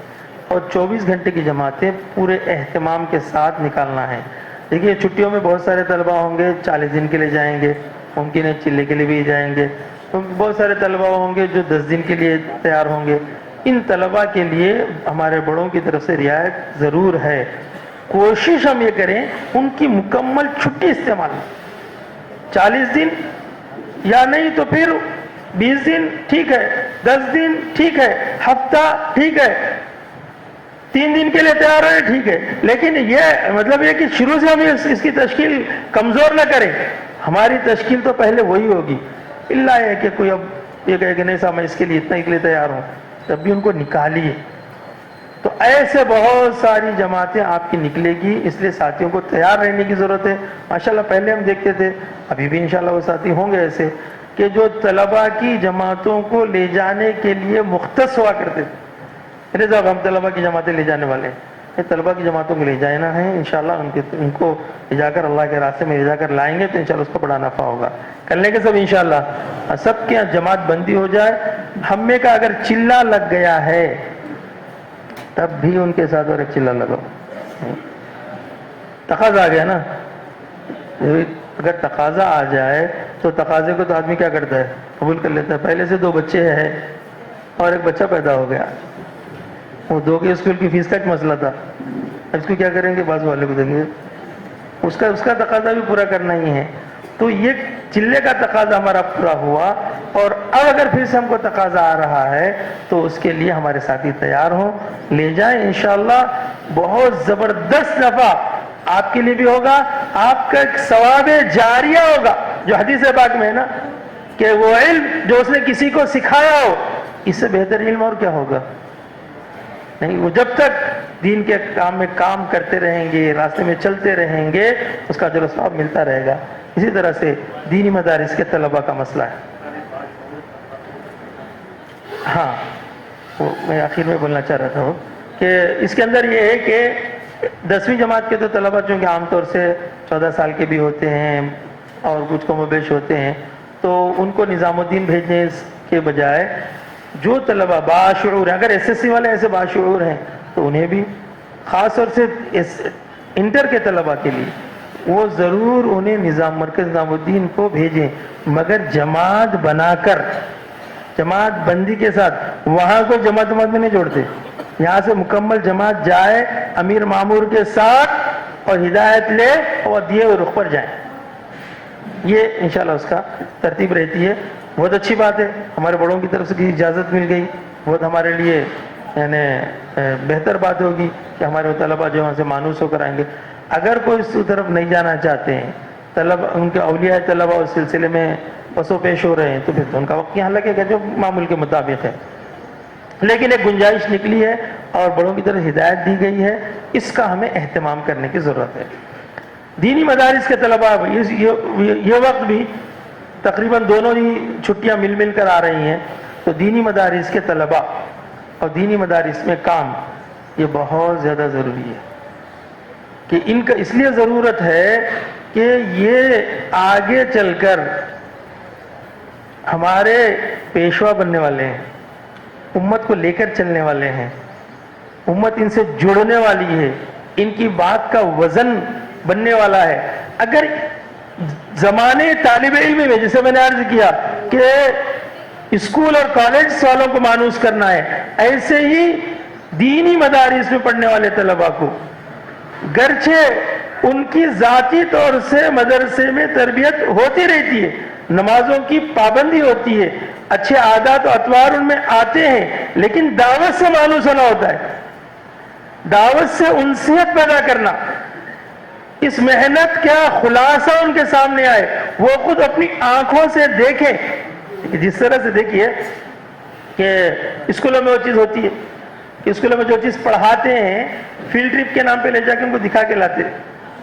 اور 24 گھنٹے کی جماعتیں پورے اہتمام کے ساتھ نکالنا ہے. دیکھیے چھٹیوں میں بہت سارے طلباء ہوں گے 40 دن کے لیے جائیں گے, ممکن ہے چلے کے لیے بھی جائیں گے, بہت سارے طلباء ہوں گے جو 10 دن کے لیے تیار ہوں گے. ان طلباء کے لیے ہمارے بڑوں کی طرف سے رعایت ضرور ہے. کوشش ہم یہ کریں ان کی مکمل چھٹی استعمال, 40 دن یا نہیں تو پھر 20 دن ٹھیک ہے, 10 دن ٹھیک ہے, ہفتہ ٹھیک ہے, 3 دن کے لیے تیار ہے ٹھیک ہے, لیکن یہ مطلب یہ کہ شروع سے ہم اس کی تشکیل کمزور نہ کریں. ہماری تشکیل تو پہلے وہی ہوگی, اللہ ہے کہ کوئی اب یہ کہے کہ نہیں صاحب میں اس کے لیے اتنا کے لیے تیار ہوں, تب بھی ان کو نکالیے. تو ایسے بہت ساری جماعتیں آپ کی نکلے گی, اس لیے ساتھیوں کو تیار رہنے کی ضرورت ہے. ماشاءاللہ پہلے ہم دیکھتے تھے, ابھی بھی انشاءاللہ وہ ساتھی ہوں گے ایسے, کہ جو طلباء کی جماعتوں کو لے جانے کے لیے مختص ہوا کرتے تھے. ارے صاحب ہم طلباء کی جماعتیں لے جانے والے ہیں, طلباء کی جماعتوں کو لے جانا ہے انشاءاللہ. ان کو لے جا کر اللہ کے راستے میں لے جا کر لائیں گے تو انشاءاللہ اس کو بڑا نفع ہوگا. کر لیں گے سب انشاءاللہ. سب کے جماعت بندی ہو جائے. ہم میں کا اگر چلہ لگ گیا ہے تب بھی ان کے ساتھ اور ایک چلہ لگاؤ. تقاضا آ گیا نا, اگر تقاضا آ جائے تو تقاضے کو تو آدمی کیا کرتا ہے, قبول کر لیتا ہے. پہلے سے 2 بچے ہیں اور ایک بچہ پیدا ہو گیا, وہ 2 کے اسکول کی فیس کا ایک مسئلہ تھا, اس کو کیا کریں گے, بازو والے کو دیں گے. اس کا تقاضا بھی پورا کرنا ہی ہے. تو یہ چلے کا تقاضا ہمارا پورا ہوا, اور اب اگر پھر سے ہم کو تقاضا آ رہا ہے تو اس کے لیے ہمارے ساتھی تیار ہوں, لے جائیں انشاءاللہ. بہت زبردست نفع آپ کے لیے بھی ہوگا, آپ کا ایک ثواب جاریہ ہوگا, جو حدیث پاک میں ہے نا کہ وہ علم جو اس نے کسی کو سکھایا ہو, اس سے بہتر علم اور کیا ہوگا. نہیں, وہ جب تک دین کے کام میں کام کرتے رہیں گے, راستے میں چلتے رہیں گے, اس کا اجر و ثواب ملتا رہے گا. اسی طرح سے دینی مدارس کے طلباء کا مسئلہ ہے. ہاں, میں آخر میں بولنا چاہ رہا تھا کہ اس کے اندر یہ ہے کہ 10ویں جماعت کے تو طلباء چونکہ عام طور سے 14 سال کے بھی ہوتے ہیں اور کچھ کم و بیش ہوتے ہیں, تو ان کو نظام الدین بھیجنے کے بجائے جو طلباء باشعور ہیں, اگر ایس ایس سی والے ایسے باشعور ہیں تو انہیں بھی, خاص طور سے انٹر کے طلباء کے لیے وہ ضرور انہیں مرکز نظام الدین کو بھیجیں, مگر جماعت بنا کر, جماعت بندی کے ساتھ. وہاں کو جماعت میں نہیں جوڑتے, یہاں سے مکمل جماعت جائے امیر مامور کے ساتھ اور ہدایت لے اور دیے ہوئے رخ پر جائیں. یہ انشاءاللہ اس کا ترتیب رہتی ہے. بہت اچھی بات ہے, ہمارے بڑوں کی طرف سے کی اجازت مل گئی, بہت ہمارے لیے یعنی بہتر بات ہوگی کہ ہمارے وہ طلبہ جو وہاں سے مانوس ہو کر آئیں گے. اگر کوئی اس طرف نہیں جانا چاہتے ہیں, طلبہ ان کے اولیاء طلبہ اس سلسلے میں پس و پیش ہو رہے ہیں, تو پھر تو ان کا وقت یہاں لگے گا جو معمول کے مطابق ہے. لیکن ایک گنجائش نکلی ہے اور بڑوں کی طرف ہدایت دی گئی ہے, اس کا ہمیں اہتمام کرنے کی ضرورت ہے. دینی مدارس کے طلبہ یہ وقت بھی تقریباً دونوں ہی چھٹیاں مل کر آ رہی ہیں, تو دینی مدارس کے طلبہ اور دینی مدارس میں کام یہ بہت زیادہ ضروری ہے کہ ان کا اس لیے ضرورت ہے کہ یہ آگے چل کر ہمارے پیشوا بننے والے ہیں, امت کو لے کر چلنے والے ہیں, امت ان سے جڑنے والی ہے, ان کی بات کا وزن بننے والا ہے. اگر زمانے طالب علم میں, جیسے میں نے عرض کیا کہ اسکول اور کالج والوں کو مانوس کرنا ہے, ایسے ہی دینی مدارس میں پڑھنے والے طلباء کو گرچہ ان کی ذاتی طور سے مدرسے میں تربیت ہوتی رہتی ہے, نمازوں کی پابندی ہوتی ہے, اچھے عادات و اطوار ان میں آتے ہیں, لیکن دعوت سے مانوس ہونا ہوتا ہے, دعوت سے انسیت پیدا کرنا, اس محنت کا خلاصہ ان کے سامنے آئے, وہ خود اپنی آنکھوں سے دیکھیں. جس طرح سے دیکھیے کہ اسکولوں میں وہ چیز ہوتی ہے, اسکولوں میں جو چیز پڑھاتے ہیں فیلڈ ٹرپ کے نام پہ لے جا کے ان کو دکھا کے لاتے.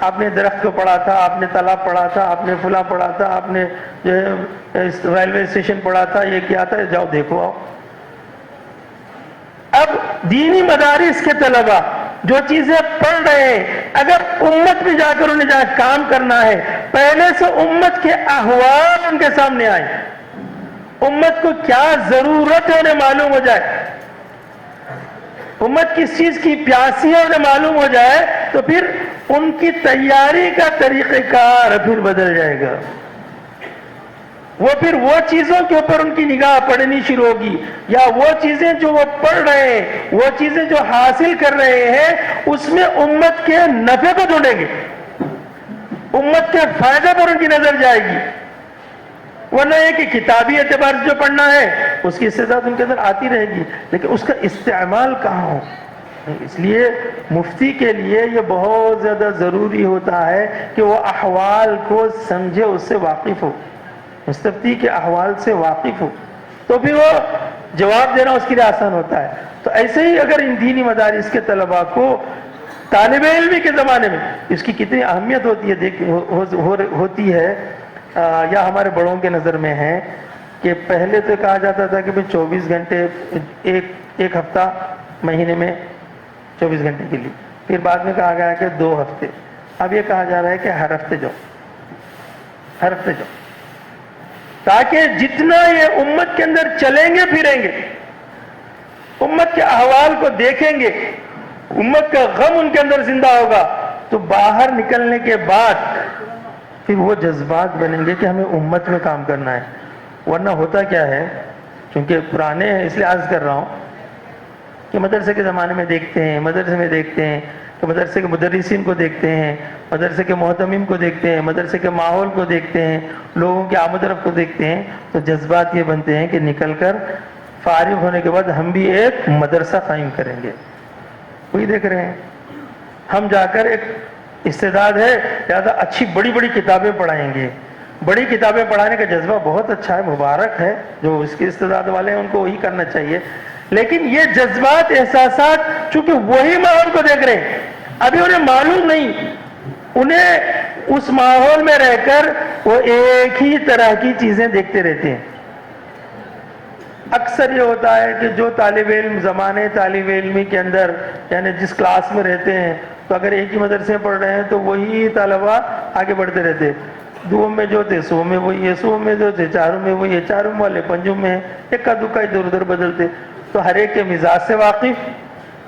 آپ نے درخت کو پڑھا تھا, آپ نے تالاب پڑھا تھا, آپ نے فلاں پڑھا تھا, آپ نے جو ہے ریلوے اسٹیشن پڑھا تھا, یہ کیا تھا, جاؤ دیکھو آؤ. اب دینی مدارس کے طلبہ جو چیزیں پڑھ رہے ہیں, اگر امت میں جا کر انہیں جہاں کام کرنا ہے, پہلے سے امت کے احوال ان کے سامنے آئے, امت کو کیا ضرورت ہے انہیں معلوم ہو جائے, امت کس چیز کی پیاسی ہے انہیں معلوم ہو جائے, تو پھر ان کی تیاری کا طریقہ کار پھر بدل جائے گا. پھر وہ چیزوں کے اوپر ان کی نگاہ پڑنی شروع ہوگی, یا وہ چیزیں جو وہ پڑھ رہے ہیں, وہ چیزیں جو حاصل کر رہے ہیں, اس میں امت کے نفع کو ڈھونڈیں گے, امت کے فائدے پر ان کی نظر جائے گی. ورنہ یہ کہ کتابی اعتبار سے جو پڑھنا ہے اس کی استعداد ان کے اندر آتی رہے گی, لیکن اس کا استعمال کہاں ہو. اس لیے مفتی کے لیے یہ بہت زیادہ ضروری ہوتا ہے کہ وہ احوال کو سمجھے, اس سے واقف ہو, مستفتی کے احوال سے واقف ہو, تو پھر وہ جواب دینا اس کے لیے آسان ہوتا ہے. تو ایسے ہی اگر ان دینی مدارس کے طلباء کو طالب علمی کے زمانے میں اس کی کتنی اہمیت ہوتی ہے, یا ہمارے بڑوں کے نظر میں ہے کہ پہلے تو کہا جاتا تھا کہ 24 گھنٹے ایک ہفتہ مہینے میں 24 گھنٹے کے لیے, پھر بعد میں کہا گیا کہ 2 ہفتے, اب یہ کہا جا رہا ہے کہ ہر ہفتے جاؤ, تاکہ جتنا یہ امت کے اندر چلیں گے پھریں گے, امت کے احوال کو دیکھیں گے, امت کا غم ان کے اندر زندہ ہوگا, تو باہر نکلنے کے بعد پھر وہ جذبات بنیں گے کہ ہمیں امت میں کام کرنا ہے. ورنہ ہوتا کیا ہے, چونکہ پرانے ہیں اس لیے عرض کر رہا ہوں کہ مدرسے کے زمانے میں دیکھتے ہیں, مدرسے میں دیکھتے ہیں کہ مدرسے کے مدرسین کو دیکھتے ہیں, مدرسے کے محتمم کو دیکھتے ہیں, مدرسے کے ماحول کو دیکھتے ہیں, لوگوں کی آمد و رفت کو دیکھتے ہیں, تو جذبات یہ بنتے ہیں کہ نکل کر فارغ ہونے کے بعد ہم بھی ایک مدرسہ قائم کریں گے. وہی دیکھ رہے ہیں, ہم جا کر ایک استعداد ہے زیادہ اچھی بڑی بڑی کتابیں پڑھائیں گے. بڑی کتابیں پڑھانے کا جذبہ بہت اچھا ہے, مبارک ہے, جو اس کے استعداد والے ہیں ان کو وہی کرنا چاہیے. لیکن یہ جذبات احساسات چونکہ وہی ماحول کو دیکھ رہے ہیں, ابھی انہیں معلوم نہیں, انہیں اس ماحول میں رہ کر وہ ایک ہی طرح کی چیزیں دیکھتے رہتے ہیں. اکثر یہ ہوتا ہے کہ جو طالب علم زمانے طالب علمی کے اندر یعنی جس کلاس میں رہتے ہیں, تو اگر ایک ہی مدرسے میں پڑھ رہے ہیں تو وہی طلباء آگے بڑھتے رہتے. 2 میں جو تھے 100 میں وہی ہے, 100 میں جو تھے 4 میں وہی ہے, 4 والے 5 میں ہے, ایک کا دکا ادھر ادھر بدلتے. تو ہر ایک کے مزاج سے واقف,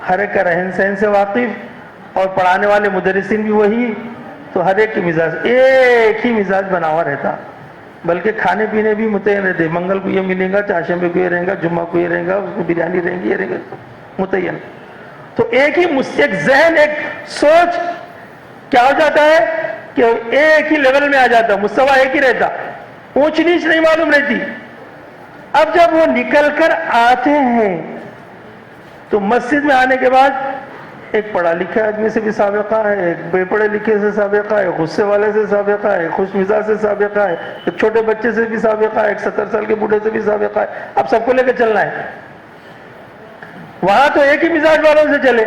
ہر ایک کا رہن سہن سے واقف, اور پڑھانے والے مدرسین بھی وہی, تو ہر ایک کے مزاج ایک ہی مزاج بنا ہوا رہتا. بلکہ کھانے پینے بھی متعین رہتے, منگل کو یہ ملے گا, چاشمے کو یہ رہے گا, جمعہ کو یہ رہے گا, اس کو بریانی رہیں گی, یہ رہے گا, متعین. تو ایک ہی ایک ذہن, ایک سوچ کیا ہو جاتا ہے کہ ایک ہی لیول میں آ جاتا، مستوی ایک ہی رہتا، اونچ نیچ نہیں معلوم رہتی. اب جب وہ نکل کر آتے ہیں تو مسجد میں آنے کے بعد ایک پڑھا لکھے آدمی سے بھی سابقہ ہے، ایک بے پڑھے لکھے سے سابقہ ہے، غصے والے سے سابقہ ہے، خوش مزاج سے سابقہ ہے، ایک چھوٹے بچے سے بھی سابقہ ہے، ایک 70 سال کے بوڑھے سے بھی سابقہ ہے. اب سب کو لے کے چلنا ہے. وہاں تو ایک ہی مزاج والوں سے چلے.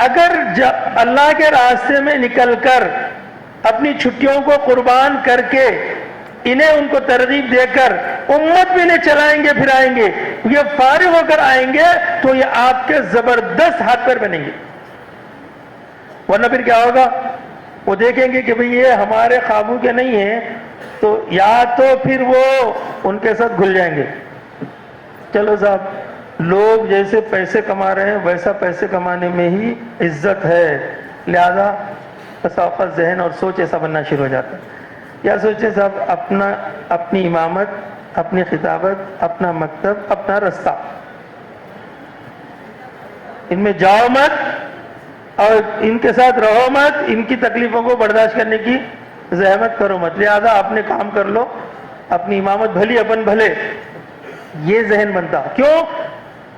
اگر اللہ کے راستے میں نکل کر اپنی چھٹیوں کو قربان کر کے انہیں ان کو ترغیب دے کر امت بھی انہیں چلائیں گے پھرائیں گے، یہ فارغ ہو کر آئیں گے تو یہ آپ کے زبردست ہاتھ پیر بنیں گے. ورنہ پھر کیا ہوگا؟ وہ دیکھیں گے کہ بھئی یہ ہمارے قابو کے نہیں ہیں، تو یا تو پھر وہ ان کے ساتھ گھل جائیں گے. چلو صاحب، لوگ جیسے پیسے کما رہے ہیں ویسا پیسے کمانے میں ہی عزت ہے، لہذا بس اوقات ذہن اور سوچ ایسا بننا شروع ہو جاتا ہے. یا سوچیں صاحب اپنی امامت، اپنی خطابت، اپنا مکتب، اپنا رستہ، ان میں جاؤ مت اور ان کے ساتھ رہو مت، ان کی تکلیفوں کو برداشت کرنے کی زحمت کرو مت، لہذا اپنے کام کر لو، اپنی امامت بھلی اپن بھلے. یہ ذہن بنتا. کیوں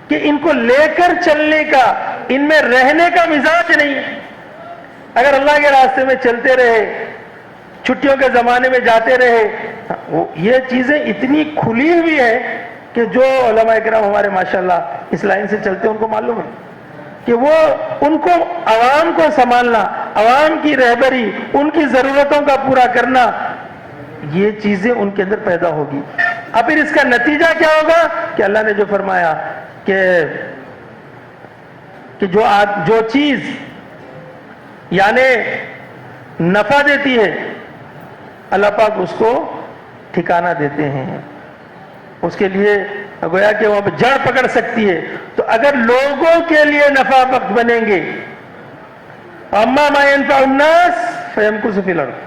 کہ ان کو لے کر چلنے کا، ان میں رہنے کا مزاج نہیں. اگر اللہ کے راستے میں چلتے رہے، چھٹیوں کے زمانے میں جاتے رہے، یہ چیزیں اتنی کھلی ہوئی ہیں کہ جو علماء کرام ہمارے ماشاءاللہ اس لائن سے چلتے ہیں ان کو معلوم ہے کہ وہ ان کو عوام کو سنبھالنا، عوام کی رہبری، ان کی ضرورتوں کا پورا کرنا، یہ چیزیں ان کے اندر پیدا ہوگی. اب پھر اس کا نتیجہ کیا ہوگا کہ اللہ نے جو فرمایا کہ جو چیز یعنی نفع دیتی ہے اللہ پاک اس کو ٹھکانہ دیتے ہیں، اس کے لیے گویا کہ وہاں پہ جڑ پکڑ سکتی ہے. تو اگر لوگوں کے لیے نفع بخش بنیں گے، اما ما ينفع الناس فيمكث في الارض،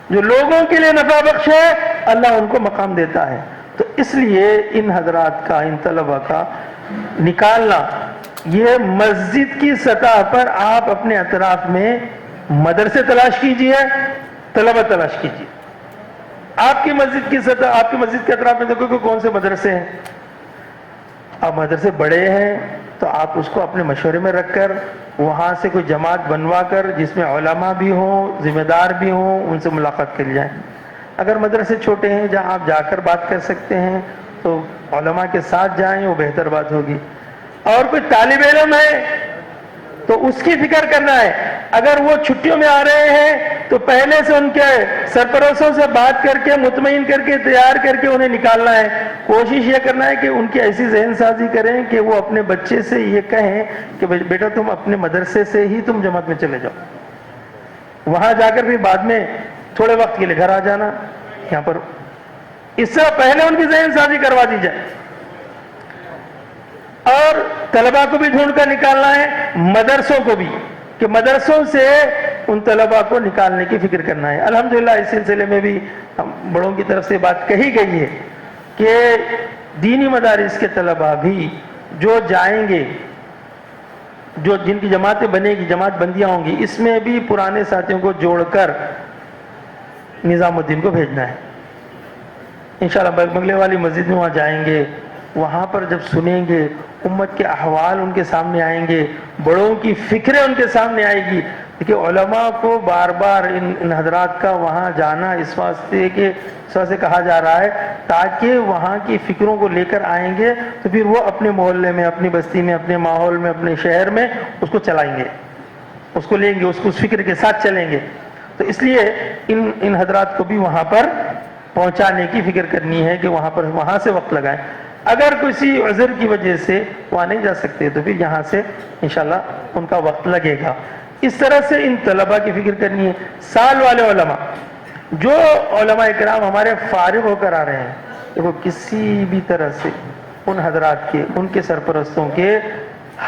جو لوگوں کے لیے نفع بخش ہے اللہ ان کو مقام دیتا ہے. تو اس لیے ان حضرات کا، ان طلبہ کا نکالنا، یہ مسجد کی سطح پر آپ اپنے اطراف میں مدرسے تلاش کیجئے، طلبہ تلاش کیجئے. آپ کی مسجد کی سطح، آپ کی مسجد کے اطراف میں دیکھو کہ کون سے مدرسے ہیں. اب مدرسے بڑے ہیں تو آپ اس کو اپنے مشورے میں رکھ کر وہاں سے کوئی جماعت بنوا کر جس میں علماء بھی ہوں، ذمہ دار بھی ہوں، ان سے ملاقات کر جائیں. اگر مدرسے چھوٹے ہیں جہاں آپ جا کر بات کر سکتے ہیں تو علماء کے ساتھ جائیں، وہ بہتر بات ہوگی. اور کوئی طالب علم ہے تو اس کی فکر کرنا ہے. اگر وہ چھٹیوں میں آ رہے ہیں تو پہلے سے ان کے سرپرستوں سے بات کر کے مطمئن کر کے تیار کر کے انہیں نکالنا ہے. کوشش یہ کرنا ہے کہ ان کی ایسی ذہن سازی کریں کہ وہ اپنے بچے سے یہ کہیں کہ بیٹا تم اپنے مدرسے سے ہی تم جماعت میں چلے جاؤ، وہاں جا کر بھی بعد میں تھوڑے وقت کے لیے گھر آ جانا. یہاں پر اس سے پہلے ان کی ذہن سازی کروا دی جائے. اور طلبہ کو بھی ڈھونڈ کر نکالنا ہے، مدرسوں کو بھی، کہ مدرسوں سے ان طلبہ کو نکالنے کی فکر کرنا ہے. الحمدللہ اس سلسلے میں بھی بڑوں کی طرف سے بات کہی گئی ہے کہ دینی مدارس کے طلبہ بھی جو جائیں گے، جن کی جماعتیں بنے گی، جماعت بندیاں ہوں گی، اس میں بھی پرانے ساتھیوں کو جوڑ کر نظام الدین کو بھیجنا ہے. انشاءاللہ بنگلے والی مسجد میں وہاں جائیں گے، وہاں پر جب سنیں گے امت کے احوال ان کے سامنے آئیں گے، بڑوں کی فکریں ان کے سامنے آئے گی. کہ علماء کو بار بار ان حضرات کا وہاں جانا اس واسطے کہا جا رہا ہے تاکہ وہاں کی فکروں کو لے کر آئیں گے تو پھر وہ اپنے محلے میں، اپنی بستی میں، اپنے ماحول میں، اپنے شہر میں اس کو چلائیں گے، اس کو لیں گے، اس کو اس فکر کے ساتھ چلیں گے. تو اس لیے ان حضرات کو بھی وہاں پر پہنچانے کی فکر کرنی ہے کہ وہاں سے وقت لگائیں. اگر کسی عذر کی وجہ سے وہاں نہیں جا سکتے تو پھر یہاں سے انشاءاللہ ان کا وقت لگے گا. اس طرح سے ان طلبہ کی فکر کرنی ہے. سال والے علماء، جو علماء کرام ہمارے فارغ ہو کر آ رہے ہیں، دیکھو کسی بھی طرح سے ان حضرات کے، ان کے سرپرستوں کے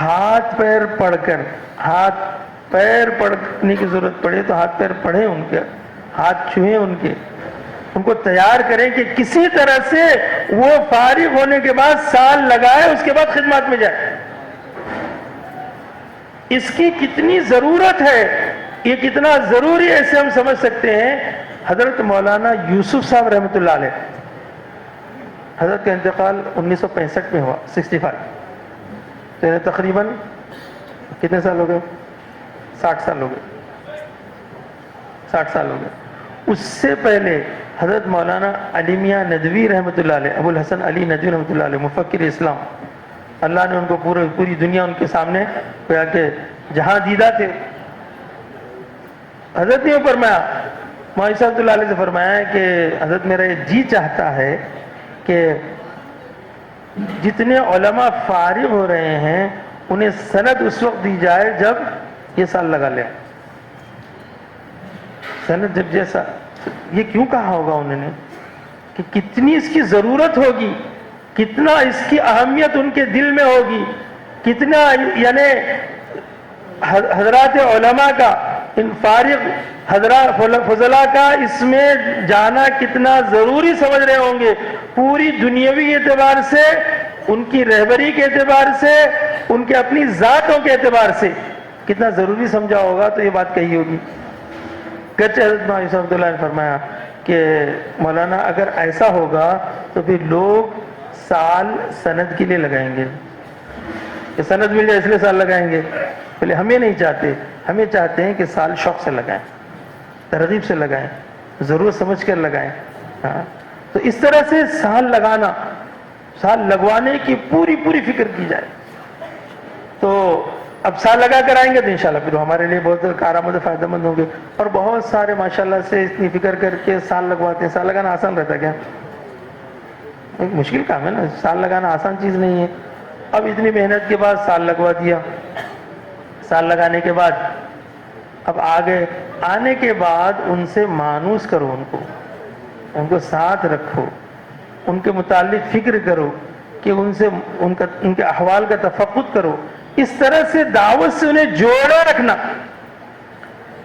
ہاتھ پیر پڑھ کر، ہاتھ پیر پڑھنے کی ضرورت پڑے تو ہاتھ پیر پڑھیں، ان کے ہاتھ چھوئیں، ان کو تیار کریں کہ کسی طرح سے وہ فارغ ہونے کے بعد سال لگائے، اس کے بعد خدمات میں جائے. اس کی کتنی ضرورت ہے یہ کتنا ضروری ہے اسے ہم سمجھ سکتے ہیں. حضرت مولانا یوسف صاحب رحمۃ اللہ علیہ، حضرت کا انتقال 1965 میں ہوا، 65. تو انہیں تقریباً کتنے سال ہو گئے؟ 60 سال ہو گئے. 60 سال ہو گئے. اس سے پہلے حضرت مولانا علی میاں ندوی رحمۃ اللہ علیہ، ابو الحسن علی ندوی رحمۃ اللہ علیہ، مفکر اسلام، اللہ نے ان کو پوری دنیا ان کے سامنے گویا کہ جہاں دیدہ تھے. حضرت نے فرمایا، مولوی صاحب اللہ علیہ سے فرمایا ہے کہ حضرت میرا یہ جی چاہتا ہے کہ جتنے علماء فارغ ہو رہے ہیں انہیں سند اس وقت دی جائے جب یہ سال لگا لیں. سند جب جیسا، یہ کیوں کہا ہوگا انہوں نے کہ کتنی اس کی ضرورت ہوگی، کتنا اس کی اہمیت ان کے دل میں ہوگی، کتنا یعنی حضرات علماء کا، ان فارغ حضرات فضلاء کا اس میں جانا کتنا ضروری سمجھ رہے ہوں گے. پوری دنیاوی اعتبار سے، ان کی رہبری کے اعتبار سے، ان کے اپنی ذاتوں کے اعتبار سے کتنا ضروری سمجھا ہوگا تو یہ بات کہی ہوگی. گرچہ حضرت مولوی صاحب اللہ نے فرمایا کہ مولانا اگر ایسا ہوگا تو پھر لوگ سال سند کے لیے لگائیں گے، کہ سند مل جائے اس لیے سال لگائیں گے. پہلے ہمیں نہیں چاہتے، ہمیں چاہتے ہیں کہ سال شوق سے لگائیں، ترغیب سے لگائیں، ضرورت سمجھ کر لگائیں. ہاں تو اس طرح سے سال لگانا، سال لگوانے کی پوری فکر کی جائے. تو اب سال لگا کر آئیں گے تو انشاءاللہ پھر ہمارے لیے بہت کارآمد و فائدہ مند ہوں گے. اور بہت سارے ماشاءاللہ سے اتنی فکر کر کے سال لگواتے ہیں. سال لگانا آسان رہتا ہے کیا؟ ایک مشکل کام ہے نا، سال لگانا آسان چیز نہیں ہے. اب اتنی محنت کے بعد سال لگوا دیا. سال لگانے کے بعد اب آنے کے بعد ان سے مانوس کرو، ان کو ساتھ رکھو، ان کے متعلق فکر کرو کہ ان کے احوال کا تفقد کرو. اس طرح سے دعوت سے انہیں جوڑے رکھنا.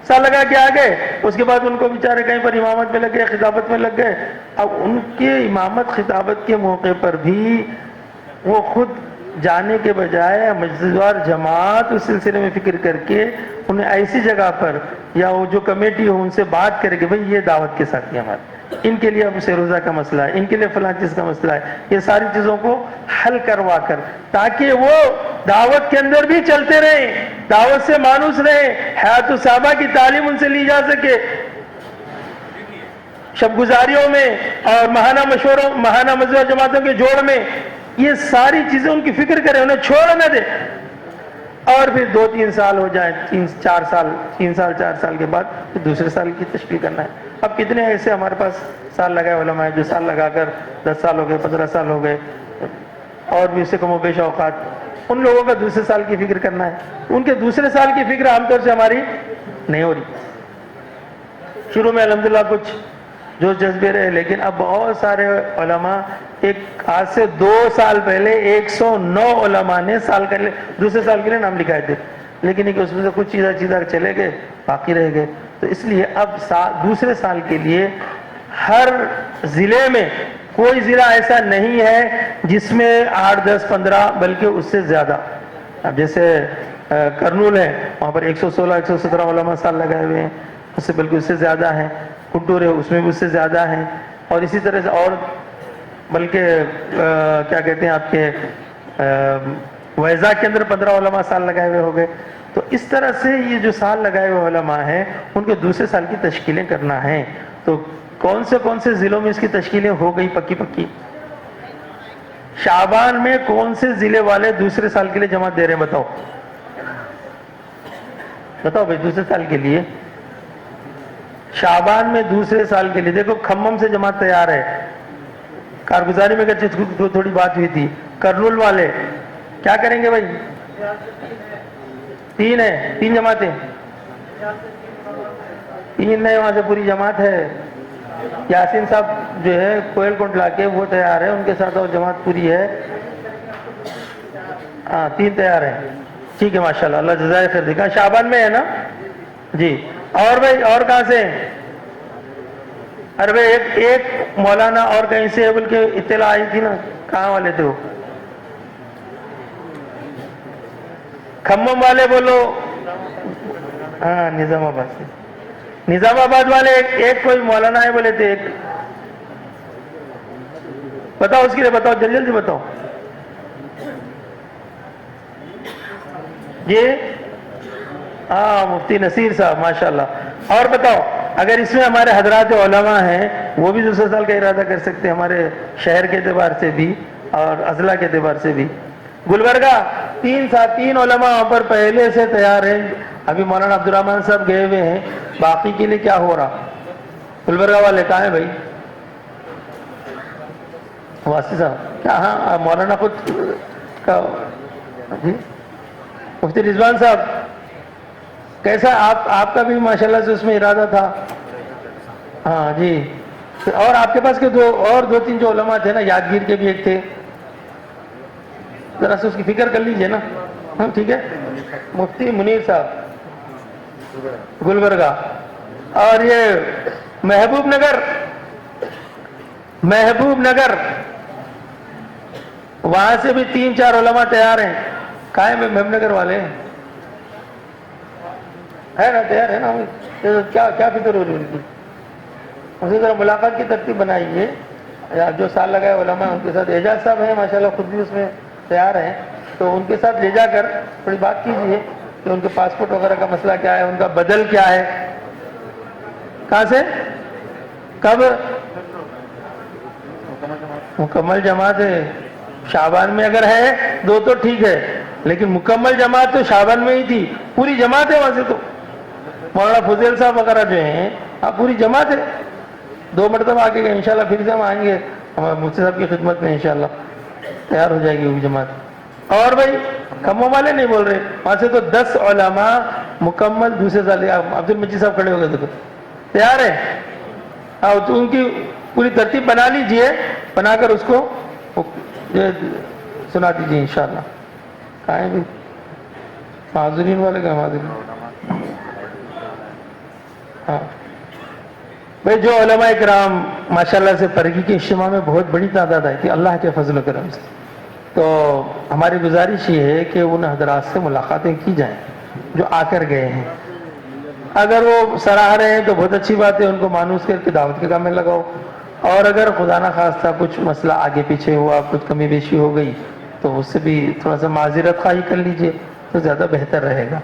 سال لگا کے آ گئے، اس کے بعد ان کو بیچارے کہیں پر امامت میں لگ گئے، خطابت میں لگ گئے. اب ان کے امامت خطابت کے موقع پر بھی وہ خود جانے کے بجائے مسجد وار جماعت اس سلسلے میں فکر کر کے انہیں ایسی جگہ پر، یا وہ جو کمیٹی ہو ان سے بات کرے کہ بھئی یہ دعوت کے ساتھی ہمارے، ان کے لیے اب سے روزہ کا مسئلہ ہے، ان کے لیے فلاں چیز کا مسئلہ ہے، یہ ساری چیزوں کو حل کروا کر تاکہ وہ دعوت کے اندر بھی چلتے رہیں، دعوت سے مانوس رہیں، حیات الصحابہ کی تعلیم ان سے لی جا سکے. شب گزاریوں میں اور ماہانہ مشورہ جماعتوں کے جوڑ میں یہ ساری چیزیں ان کی فکر کریں، انہیں چھوڑ نہ دے. اور پھر 2-3 سال ہو جائیں، 3 سال 4 سال کے بعد پھر دوسرے سال کی تشکیل کرنا ہے. اب کتنے ایسے ہمارے پاس سال لگائے علماء جو سال لگا کر 10 سال ہو گئے، 15 سال ہو گئے، اور بھی اس سے کم و بیش اوقات. ان لوگوں کا دوسرے سال کی فکر کرنا ہے. ان کے دوسرے سال کی فکر عام طور سے ہماری نہیں ہو رہی. شروع میں الحمدللہ کچھ جوش جذبے رہے، لیکن اب بہت سارے علماء، آج سے 2 سال پہلے 109 علماء نے دوسرے سال کے لیے نام لکھائے تھے، لیکن اس میں سے کچھ چیزیں چلے گئے، باقی رہ گئے. تو اس لیے اب دوسرے سال کے لیے ہر ضلع میں کوئی ضلع ایسا نہیں ہے جس میں 8, 10, 15 بلکہ اس سے زیادہ. اب جیسے کرنول ہے، وہاں پر 116, 117 علماء سال لگائے ہوئے ہیں، اس سے بلکہ اس سے زیادہ ہیں. کنٹور ہے، اس میں بھی اس سے زیادہ ہیں. اور اسی طرح سے اور بلکہ کیا کہتے ہیں آپ کے ویزاگ کے اندر 15 علماء سال لگائے ہوئے ہو گئے. تو اس طرح سے یہ جو سال لگائے ہوئے علماء ہیں ان کے دوسرے سال کی تشکیلیں کرنا ہے. تو کون سے ضلعوں میں اس کی تشکیلیں ہو گئی پکی؟ شعبان میں کون سے ضلع والے دوسرے سال کے لیے جماعت دے رہے ہیں؟ بتاؤ بھائی، دوسرے سال کے لیے شعبان میں دوسرے سال کے لیے دیکھو کھمم سے جماعت تیار ہے. کارگزاری میں تھوڑی بات ہوئی تھی. کرنول والے کیا کریں گے بھائی؟ 3 ہے، 3 جماعتیں. 3 نہیں، وہاں سے پوری جماعت ہے. یاسین صاحب جو ہے کوئل کوٹ لا کے وہ تیار ہے، ان کے ساتھ اور جماعت پوری ہے. ہاں 3 تیار ہیں. ٹھیک ہے، ماشاءاللہ، اللہ جزائے خیر دے. شعبان میں ہے نا جی. اور بھائی اور کہاں سے؟ ارے بھائی ایک مولانا اور کہیں سے بلکہ اطلاع آئی تھی نا، کہاں والے تھے وہ؟ کھمم والے بولو. ہاں نظام آباد سے. نظام آباد والے ایک کوئی مولانا ہے بولے تھے, ایک بتاؤ اس کے لیے, بتاؤ جلدی جلدی بتاؤ. جی ہاں مفتی نصیر صاحب ماشاءاللہ. اور بتاؤ اگر اس میں ہمارے حضرات علماء ہیں وہ بھی دوسرے سال کا ارادہ کر سکتے ہیں, ہمارے شہر کے اعتبار سے بھی اور اضلاع کے اعتبار سے بھی. گلبرگہ تین علماء وہاں پر پہلے سے تیار ہیں. ابھی مولانا عبدالرحمن صاحب گئے ہوئے ہیں, باقی کے لیے کیا ہو رہا؟ گلبرگہ والے کہاں ہیں بھائی؟ واسی صاحب کیا؟ ہاں مولانا خود کا جی مفتی رضوان صاحب کیسا آپ کا بھی ماشاءاللہ سے اس میں ارادہ تھا؟ ہاں جی. اور آپ کے پاس کے دو تین جو علماء تھے نا, یادگیر کے بھی ایک تھے, ذرا سے اس کی فکر کر لیجئے نا. ہاں ٹھیک ہے. مفتی منیر صاحب گلبرگہ, اور یہ محبوب نگر وہاں سے بھی 3-4 علماء تیار ہیں. کہاں ہے محبوب نگر والے؟ ہے نا, تیار ہے نا. کیا فکر ہو رہی ان کی؟ اسی طرح ملاقات کی ترتیب بنائیے. جو سال لگائے علماء ان کے ساتھ, اعجاز صاحب ہیں ماشاءاللہ خود بھی اس میں تیار ہیں, تو ان کے ساتھ لے جا کر تھوڑی بات کیجیے کہ ان کے پاسپورٹ وغیرہ کا مسئلہ کیا ہے, ان کا بدل کیا ہے, کہاں سے کب مکمل جماعت ہے. شعبان میں اگر ہے 2 تو ٹھیک ہے, لیکن مکمل جماعت تو شعبان میں ہی تھی, پوری جماعت ہے وہاں سے. تو مولانا فضیل صاحب وغیرہ جو ہیں پوری جماعت ہے. 2 مرتبہ آگے گئے, انشاءاللہ پھر سے ہم آئیں گے ہمارے مفتی صاحب کی خدمت میں, انشاءاللہ تیار ہو جائے گی وہ بھی جماعت. اور بھائی کموں والے نہیں بول رہے, وہاں سے تو 10 علماء مکمل دوسرے سال. عبد المجید صاحب کھڑے ہو گئے تھے, تیار ہے. تو ان کی پوری ترتیب بنا لیجئے, بنا کر اس کو سنا دیجئے انشاءاللہ. کہاں ہے بھی معذورین والے کا معذورین؟ ہاں بھائی جو علماء کرام ماشاءاللہ سے پرگی کے اجتماع میں بہت بڑی تعداد آئی تھی اللہ کے فضل و کرم سے, تو ہماری گزارش یہ ہے کہ ان حضرات سے ملاقاتیں کی جائیں جو آ کر گئے ہیں. اگر وہ سراہ رہے ہیں تو بہت اچھی بات ہے, ان کو مانوس کر کے دعوت کے کام میں لگاؤ. اور اگر خدا نہ خواستہ کچھ مسئلہ آگے پیچھے ہوا, کچھ کمی بیشی ہو گئی, تو اس سے بھی تھوڑا سا معذرت خواہی کر لیجئے تو زیادہ بہتر رہے گا.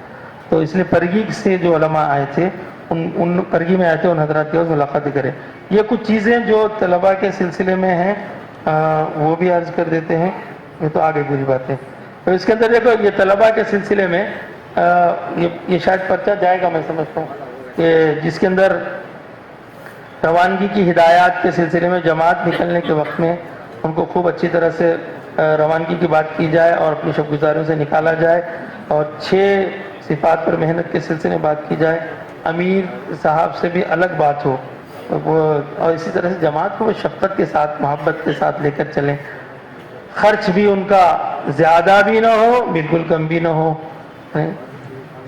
تو اس لیے پرگی سے جو علماء آئے تھے, ان پرگی میں آئے تھے, ان حضرات کے ملاقاتیں کریں. یہ کچھ چیزیں جو طلباء کے سلسلے میں ہیں وہ بھی عرض کر دیتے ہیں, یہ تو آگے پوری بات ہے. تو اس کے اندر دیکھو یہ طلباء کے سلسلے میں یہ شاید پرچہ جائے گا میں سمجھتا ہوں, کہ جس کے اندر روانگی کی ہدایات کے سلسلے میں جماعت نکلنے کے وقت میں ان کو خوب اچھی طرح سے روانگی کی بات کی جائے اور اپنی شب گزاریوں سے نکالا جائے, اور 6 صفات پر محنت کے سلسلے میں بات کی جائے. امیر صاحب سے بھی الگ بات ہو, اور اسی طرح سے جماعت کو شفقت کے ساتھ محبت کے ساتھ لے کر چلیں. خرچ بھی ان کا زیادہ بھی نہ ہو, بالکل کم بھی نہ ہو,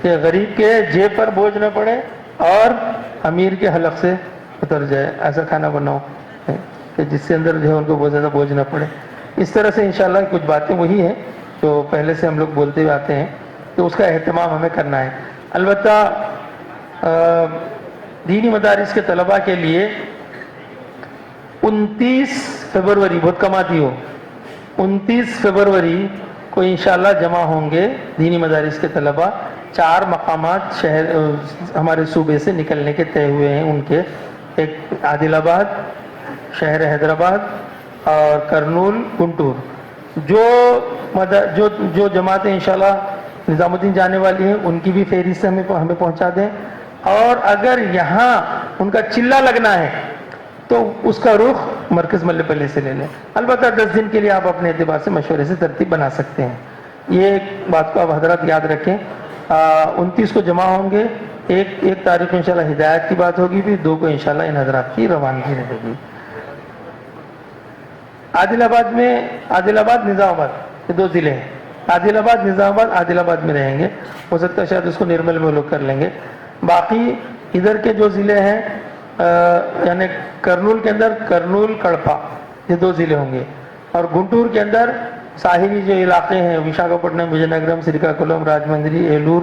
کہ غریب کے جیب پر بوجھ نہ پڑے اور امیر کے حلق سے اتر جائے. ایسا کھانا بناؤ کہ جس سے اندر جو ہے ان کو بہت زیادہ بوجھ نہ پڑے. اس طرح سے انشاءاللہ کچھ باتیں وہی ہیں جو پہلے سے ہم لوگ بولتے ہوئے آتے ہیں, تو اس کا اہتمام ہمیں کرنا ہے. البتہ دینی مدارس کے طلباء کے لیے 29 فروری بہت کم آتی ہو, 29 فروری کو انشاءاللہ جمع ہوں گے دینی مدارس کے طلباء. 4 مقامات شہر ہمارے صوبے سے نکلنے کے طے ہوئے ہیں ان کے, ایک عادل آباد, شہر حیدرآباد اور کرنول, گنٹور. جو جماعتیں انشاءاللہ نظام الدین جانے والی ہیں ان کی بھی فہرست ہمیں پہنچا دیں, اور اگر یہاں ان کا چلہ لگنا ہے تو اس کا رخ مرکز ملے پلے سے لے لیں. البتہ 10 دن کے لیے آپ اپنے اعتبار سے مشورے سے ترتیب بنا سکتے ہیں. یہ ایک بات کو آپ حضرات یاد رکھیں. 29 کو جمع ہوں گے, ایک تاریخ کو انشاءاللہ ہدایت کی بات ہوگی, بھی 2 کو انشاءاللہ ان حضرات کی روانگی رہے گی. عادل آباد نظام آباد یہ 2 ضلع ہیں. عادل آباد نظام آباد عادل آباد میں رہیں گے, ہو سکتا ہے شاید اس کو نرمل میں لوگ کر لیں گے. باقی ادھر کے جو ضلع ہیں یعنی کرنول کے اندر کرنول, کڑپا, یہ 2 ضلع ہوں گے, اور گنٹور کے اندر ساحلی جو علاقے ہیں وشاکھاپٹنم, وجے نگرم, سریکاکولم, راجمندری, ایلور,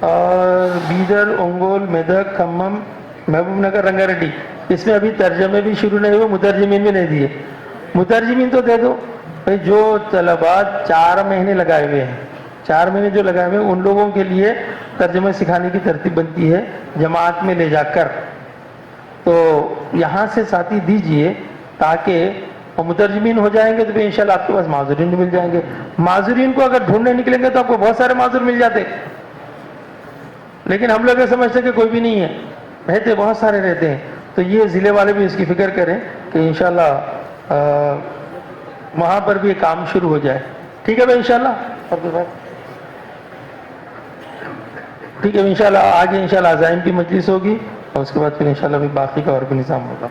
اور بیدر، انگول، میدک، کھمم، محبوب نگر، رنگا ریڈی، اس میں ابھی ترجمے بھی شروع نہیں ہوئے، مترجمین بھی نہیں دیے. مترجمین تو دے دو بھائی. جو طلباء 4 مہینے لگائے ہوئے ہیں، 4 مہینے جو لگائے ہوئے ہیں، ان لوگوں کے لیے ترجمہ سکھانے کی ترتیب بنتی ہے جماعت میں لے جا کر. تو یہاں سے ساتھی دیجئے تاکہ وہ مترجمین ہو جائیں گے تو انشاءاللہ آپ کے پاس معذورین مل جائیں گے. معذورین کو اگر ڈھونڈنے نکلیں گے تو آپ کو بہت سارے معذور مل جاتے، لیکن ہم لوگ یہ سمجھتے کہ کوئی بھی نہیں ہے، رہتے بہت سارے رہتے ہیں. تو یہ ضلع والے بھی اس کی فکر کریں کہ انشاءاللہ وہاں پر بھی کام شروع ہو جائے. ٹھیک ہے بھائی انشاءاللہ. ٹھیک ہے انشاءاللہ. آگے انشاءاللہ عزائم کی مجلس ہوگی اور اس کے بعد پھر انشاءاللہ بھی باقی کا اور بھی نظام ہوگا.